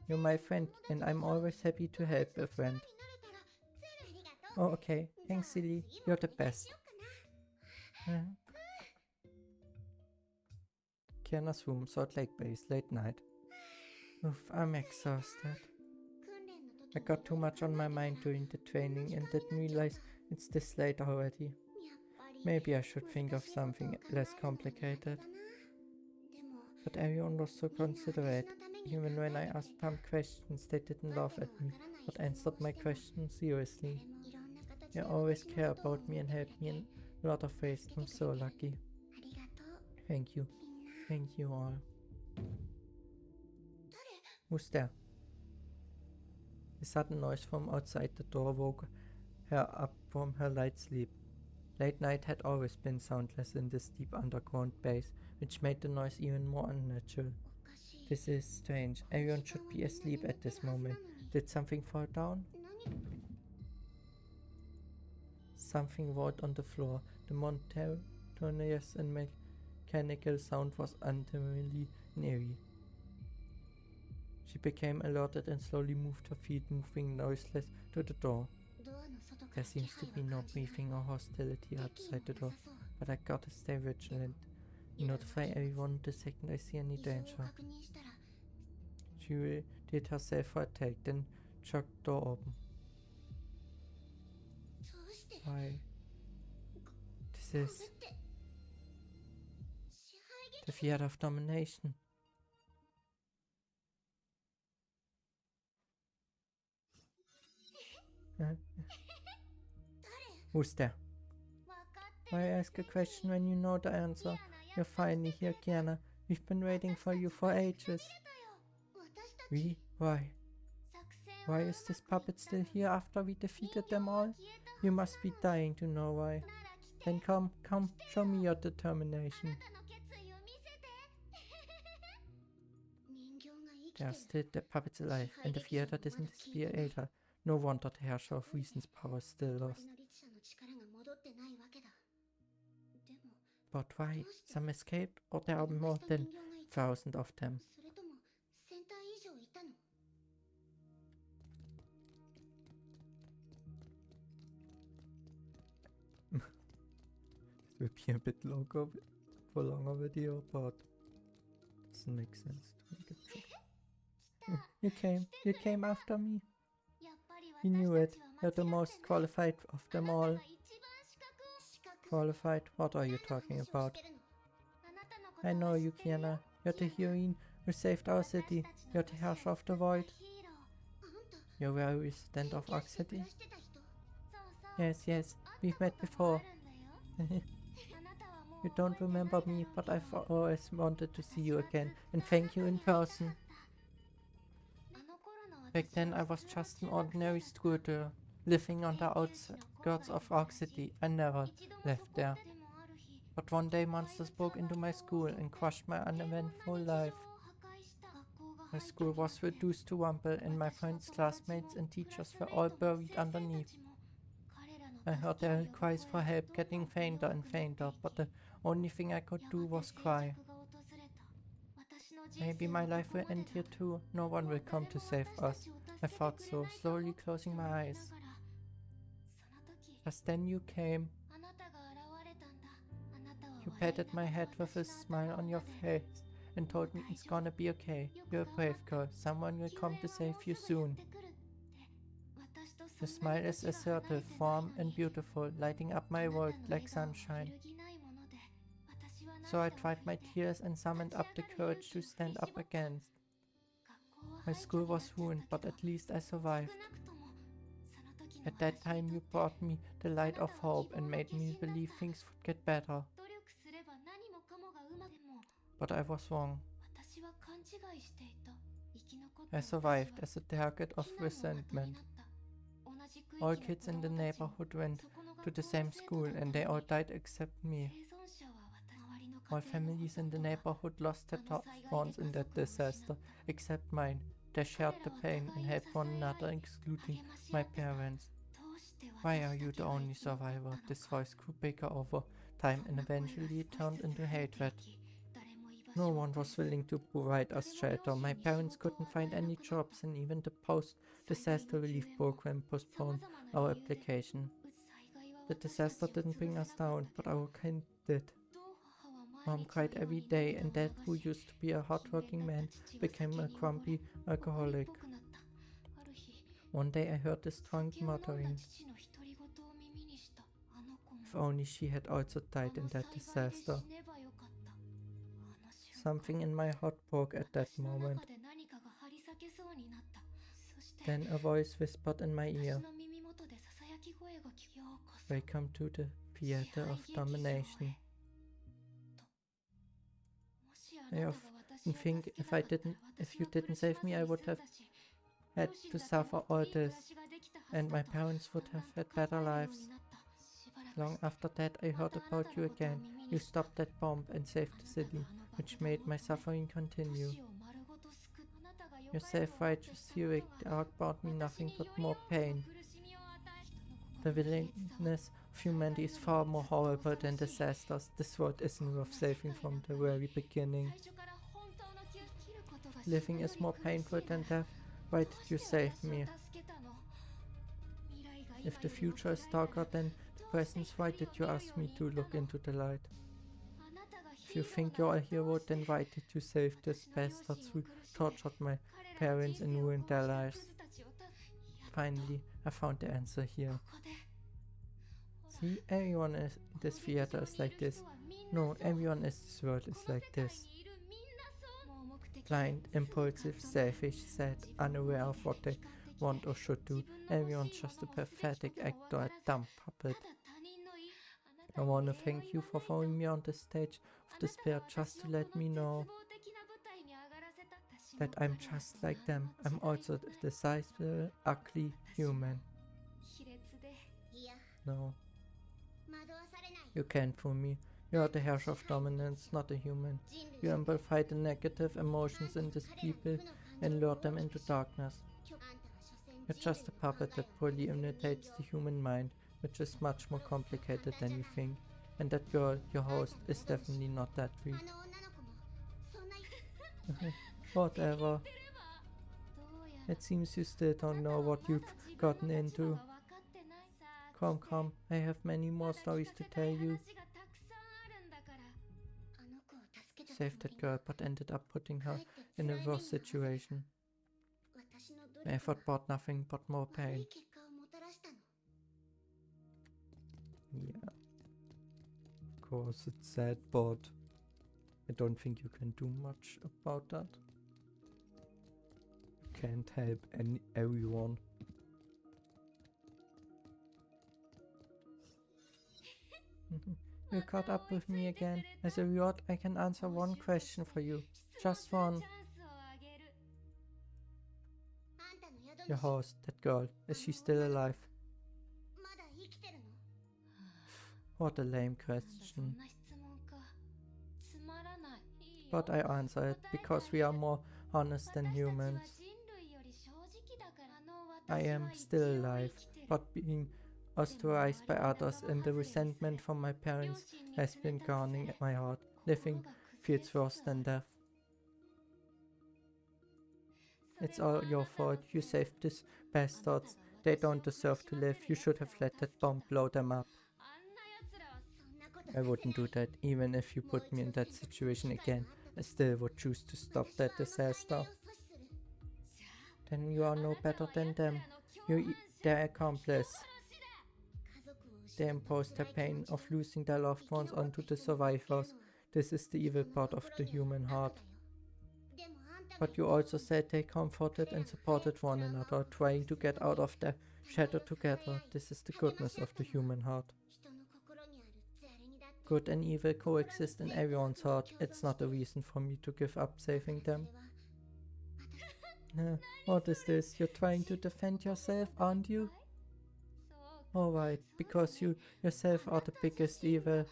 You're my friend, and I'm always happy to help a friend. Oh, okay. Thanks, silly. You're the best. Kiana's room, Salt Lake Base, late night. Oof, I'm exhausted. I got too much on my mind during the training and didn't realize it's this late already. Maybe I should think of something less complicated. But everyone was so considerate. Even when I asked dumb questions, they didn't laugh at me, but answered my questions seriously. They always care about me and help me in a lot of ways. I'm so lucky. Thank you. Thank you all. Who's there? A sudden noise from outside the door woke her up from her light sleep. Late night had always been soundless in this deep underground base, which made the noise even more unnatural. This is strange. Everyone should be asleep at this moment. Did something fall down? Something rolled on the floor. The monotonous and mechanical sound was untimely and eerie. She became alerted and slowly moved her feet, moving noiseless to the door. There seems to be no breathing or hostility outside the door, but I gotta stay vigilant and notify everyone the second I see any danger. She readied herself for attack, then chucked the door open. Why? This is the fear of domination. Who's there? Why ask a question when you know the answer? You're finally here, Kiana. We've been waiting for you for ages. We? Why? Why is this puppet still here after we defeated them all? You must be dying to know why. Then come, show me your determination. They are still the puppets alive, and the theater doesn't disappear either. No wonder the Herrscher of Reason's power is still lost. But why? Some escaped, or there are more than 1,000 of them? This will be a bit longer, for longer video, but doesn't make sense to make a joke. You came after me. You knew it. You're the most qualified of them all. Qualified? What are you talking about? I know you, Kiana. You're the heroine who saved our city. You're the Herrscher of the Void. You're a resident of Arc City? Yes, we've met before. You don't remember me, but I've always wanted to see you again and thank you in person. Back then I was just an ordinary schoolgirl, living on the outskirts of Arc City. I never left there. But one day monsters broke into my school and crushed my uneventful life. My school was reduced to rubble and my friends, classmates and teachers were all buried underneath. I heard their cries for help getting fainter and fainter, but the only thing I could do was cry. Maybe my life will end here too. No one will come to save us. I thought so, slowly closing my eyes. Just then you came. You patted my head with a smile on your face and told me it's gonna be okay. You're a brave girl. Someone will come to save you soon. Your smile is assertive, warm and beautiful, lighting up my world like sunshine. So I dried my tears and summoned up the courage to stand up against. My school was ruined, but at least I survived. At that time you brought me the light of hope and made me believe things would get better. But I was wrong. I survived as a target of resentment. All kids in the neighborhood went to the same school and they all died except me. All families in the neighborhood lost their loved ones in that disaster, except mine. They shared the pain and helped one another, including my parents. Why are you the only survivor? This voice grew bigger over time and eventually turned into hatred. No one was willing to provide us shelter. My parents couldn't find any jobs and even the post-disaster relief program postponed our application. The disaster didn't bring us down, but our kind did. Mom cried every day and Dad, who used to be a hard-working man, became a grumpy alcoholic. One day I heard this drunk muttering. If only she had also died in that disaster. Something in my heart broke at that moment. Then a voice whispered in my ear. Welcome to the theater of domination. I often think if you didn't save me, I would have had to suffer all this, and my parents would have had better lives. Long after that, I heard about you again. You stopped that bomb and saved the city, which made my suffering continue. Your self-righteous heroic arc brought me nothing but more pain. The willingness of humanity is far more horrible than disasters. This world isn't worth saving from the very beginning. Living is more painful than death. Why did you save me? If the future is darker than the present, why did you ask me to look into the light? If you think you're a hero, then why did you save these bastards who tortured my parents and ruined their lives? Finally, I found the answer here. See, everyone in this theater is like this. No, everyone in this world is like this. Blind, impulsive, selfish, sad, unaware of what they want or should do. Everyone's just a pathetic actor, a dumb puppet. I want to thank you for throwing me on the stage of despair just to let me know that I'm just like them. I'm also a desirable, ugly human. No. You can't fool me. You are the Herrscher of Dominance, not a human. You amplify the negative emotions in these people and lure them into darkness. You're just a puppet that poorly imitates the human mind, which is much more complicated than you think. And that girl, your host, is definitely not that weak. Whatever. It seems you still don't know what you've gotten into. Come, I have many more stories to tell you. save that girl, but ended up putting her in a worse situation. My effort brought nothing but more pain. Yeah. Of course, it's sad, but I don't think you can do much about that. You can't help everyone. You caught up with me again. As a reward, I can answer one question for you. Just one. Your host, that girl, is she still alive? What a lame question. But I answer it because we are more honest than humans. I am still alive, but being ostracized by others and the resentment from my parents has been garning at my heart. Living feels worse than death. It's all your fault. You saved these bastards. They don't deserve to live. You should have let that bomb blow them up. I wouldn't do that. Even if you put me in that situation again, I still would choose to stop that disaster. Then you are no better than them. You're their accomplice. They impose the pain of losing their loved ones onto the survivors. This is the evil part of the human heart. But you also said they comforted and supported one another, trying to get out of their shadow together. This is the goodness of the human heart. Good and evil coexist in everyone's heart. It's not a reason for me to give up saving them. What is this? You're trying to defend yourself, aren't you? Alright, because you yourself are the biggest evil.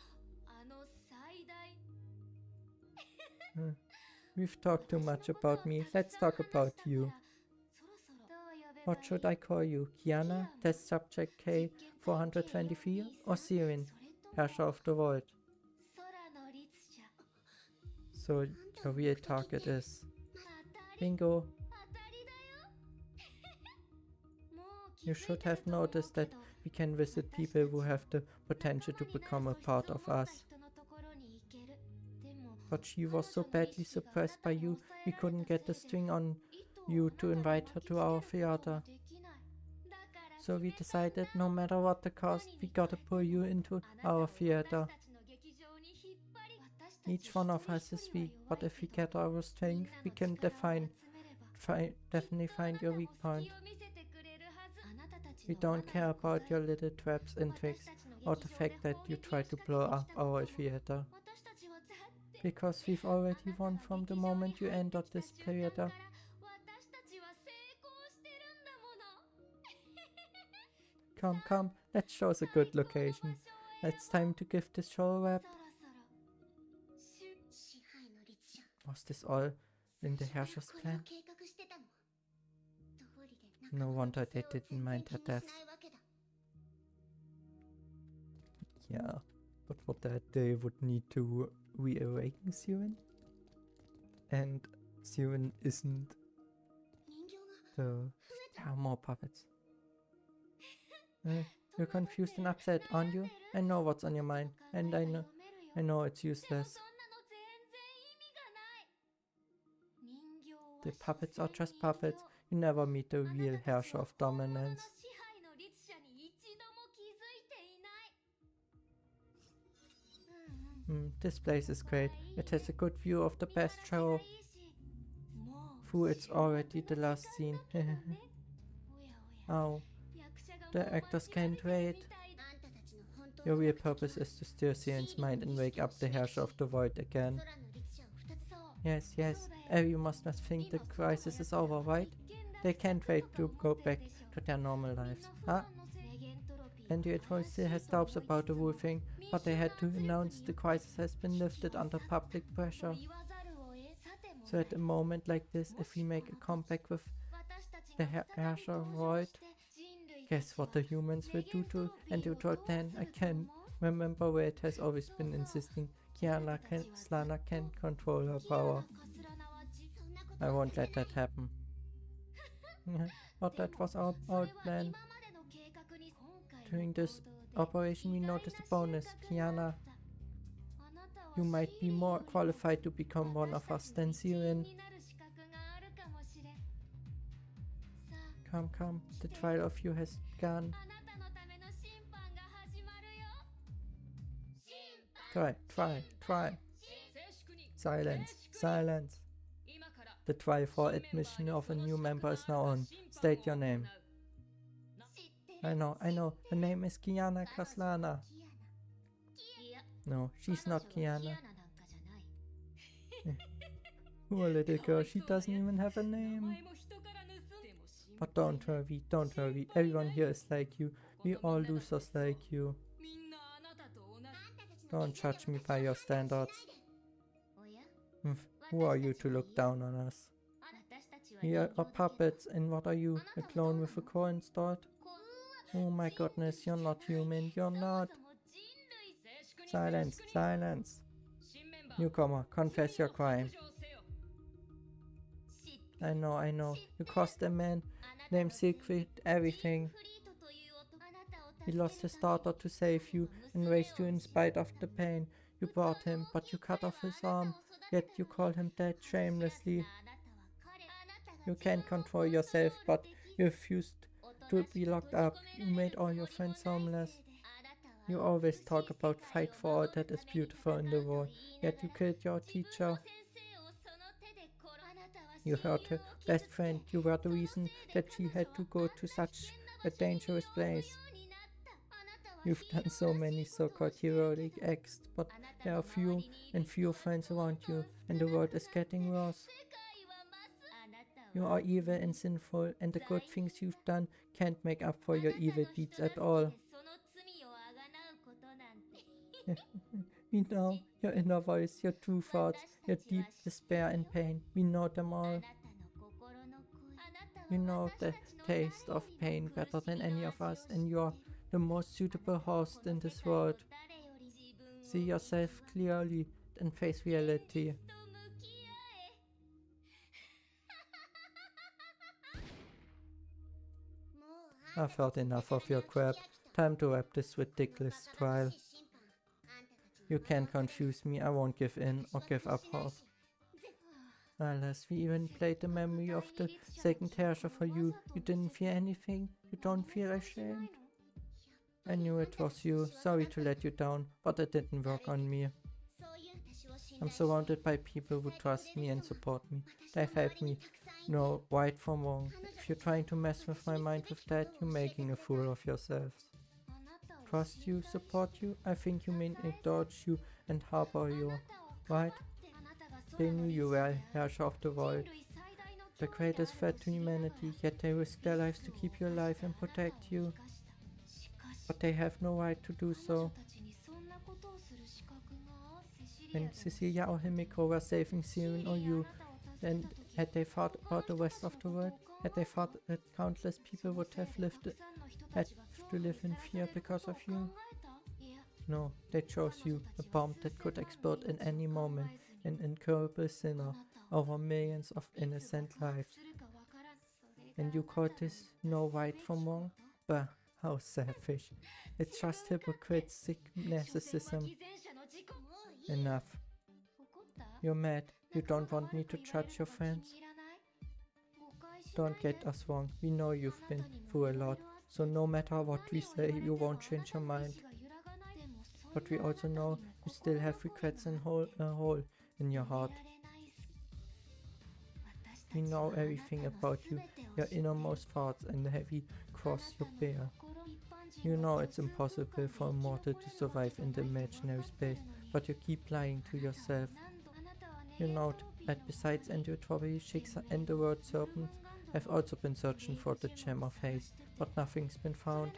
We've talked too much about me. Let's talk about you. What should I call you? Kiana, Test Subject K423, or Sirin, Herrscher of the Void? So your real target is... Bingo! You should have noticed that we can visit people who have the potential to become a part of us. But she was so badly suppressed by you, we couldn't get the string on you to invite her to our theater. So we decided, no matter what the cost, we gotta pull you into our theater. Each one of us is weak, but if we get our strength, we can definitely find your weak point. We don't care about your little traps and tricks, or the fact that you try to blow up our theater. Because we've already won from the moment you entered this theater. Come, let's show us a good location. It's time to give this show a wrap. Was this all in the Herrscher's plan? No wonder they didn't mind her death. Yeah, but for that they would need to reawaken Siren. And Siren isn't the... There are more puppets. You're confused and upset, aren't you? I know what's on your mind, and I know it's useless. The puppets are just puppets. You never meet the real Herrscher of Dominance. This place is great. It has a good view of the best show. Fool, it's already the last scene. Ow. The actors can't wait. Your real purpose is to steal Siren's mind and wake up the Herrscher of the Void again. Yes, you must not think the crisis is over, right? They can't wait to go back to their normal lives. Huh? Anti Entropy still has doubts about the whole thing, but they had to announce the crisis has been lifted under public pressure. So at a moment like this, if we make a comeback with the Herrscher Void, guess what the humans will do to Anti Entropy? I can't remember where it has always been insisting Kiana can control her power. I won't let that happen. But that was our plan. During this operation we noticed a bonus. Kiana. You might be more qualified to become one of us than Siren. Come, come, the trial of you has begun. Try. Silence, silence. The trial for admission of a new member is now on. State your name. I know. Her name is Kiana Kaslana. No, she's not Kiana. Poor little girl, she doesn't even have a name. But don't worry. Everyone here is like you. We all losers like you. Don't judge me by your standards. Who are you to look down on us? We are puppets, and what are you? A clone with a core installed? Oh my goodness, you're not human, you're not. Silence. Newcomer, confess your crime. I know. You caused a man named Secret everything. He lost his daughter to save you and raised you in spite of the pain. You brought him, but you cut off his arm, yet you call him dead shamelessly. You can't control yourself, but you refused to be locked up. You made all your friends homeless. You always talk about fight for all that is beautiful in the world, yet you killed your teacher. You hurt her best friend. You were the reason that she had to go to such a dangerous place. You've done so many so-called heroic acts, but there are few friends around you, and the world is getting worse. You are evil and sinful, and the good things you've done can't make up for your evil deeds at all. We know your inner voice, your true thoughts, your deep despair and pain. We know them all. You know the taste of pain better than any of us, and you're the most suitable host in this world. See yourself clearly and face reality. I've heard enough of your crap. Time to wrap this ridiculous trial. You can't confuse me. I won't give in or give up hope. Alas, we even played the memory of the second Herrscher for you. You didn't feel anything? You don't feel ashamed? I knew it was you. Sorry to let you down, but it didn't work on me. I'm surrounded by people who trust me and support me. They've helped me know right from wrong. If you're trying to mess with my mind with that, you're making a fool of yourselves. Trust you, support you? I think you mean indulge you and harbor you, right? They knew you were Herrscher of the world, the greatest threat to humanity, yet they risk their lives to keep you alive and protect you. But they have no right to do so. When Cecilia or Himiko were saving Siren or you, then had they thought about the rest of the world? Had they thought that countless people would have had to live in fear because of you? No, they chose you, a bomb that could explode in any moment, an incurable sinner, over millions of innocent lives. And you call this no right from wrong? Bah, how selfish. It's just hypocritic narcissism. Enough. You're mad. You don't want me to judge your friends? Don't get us wrong. We know you've been through a lot, so no matter what we say, you won't change your mind. But we also know you still have regrets and a hole in your heart. We know everything about you, your innermost thoughts and the heavy cross you bear. You know it's impossible for a mortal to survive in the imaginary space, but you keep lying to yourself. You know that besides Anti Entropy, Shiksa and the word serpent, have also been searching for the gem of haste, but nothing's been found.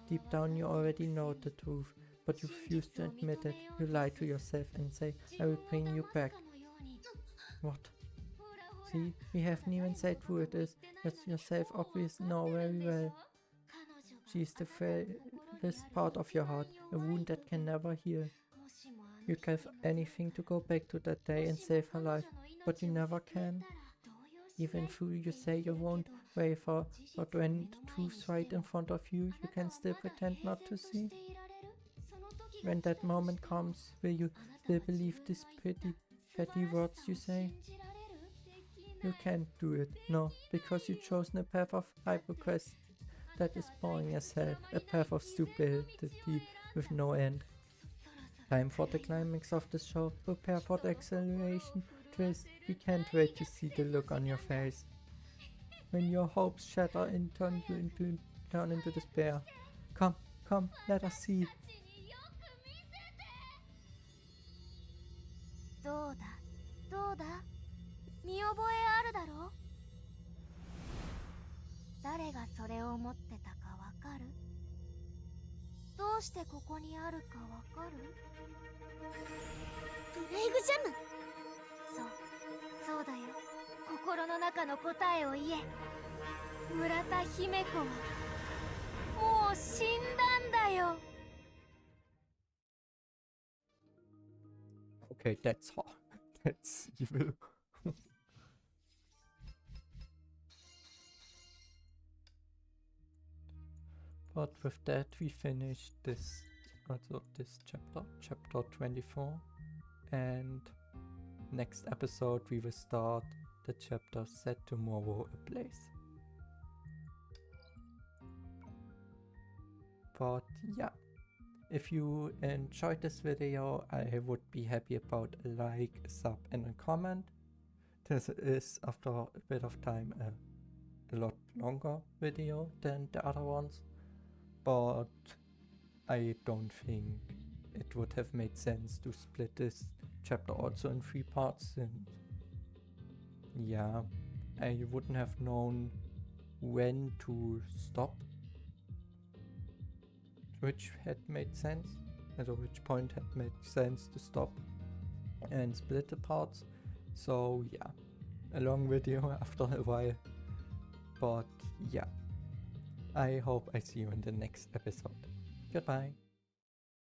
Deep down you already know the truth, but you refuse to admit it. You lie to yourself and say, I will bring you back. What? See, we haven't even said who it is, as yourself obviously know very well. She's the frailest part of your heart, a wound that can never heal. You'd give anything to go back to that day and save her life, but you never can. Even though you say you won't waver, but when the truth's right in front of you, you can still pretend not to see. When that moment comes, will you still believe these petty words you say? You can't do it, no, because you chose a path of hyperquest that is boring as hell, a path of stupidity with no end. Time for the climax of the show, prepare for the acceleration twist, we can't wait to see the look on your face. When your hopes shatter and turn into despair. Come, let us see. どうだ見覚えあるだろ？誰がそれを持ってたかわかる？どうしてここにあるかわかる？ブレイブジャム！そうだよ。心の中の答えを言え。村田姫子はもう死んだんだよ。 Okay, that's hard. That's evil. But with that we finished this chapter 24, and next episode we will start the chapter Set Tomorrow Ablaze. But yeah, if you enjoyed this video, I would be happy about a like, a sub and a comment. This is, after a bit of time, a lot longer video than the other ones, but I don't think it would have made sense to split this chapter also in 3 parts, and yeah, I wouldn't have known when to stop, which had made sense, at which point had made sense to stop and split the parts. So yeah, a long video after a while, but yeah, I hope I see you in the next episode. Goodbye.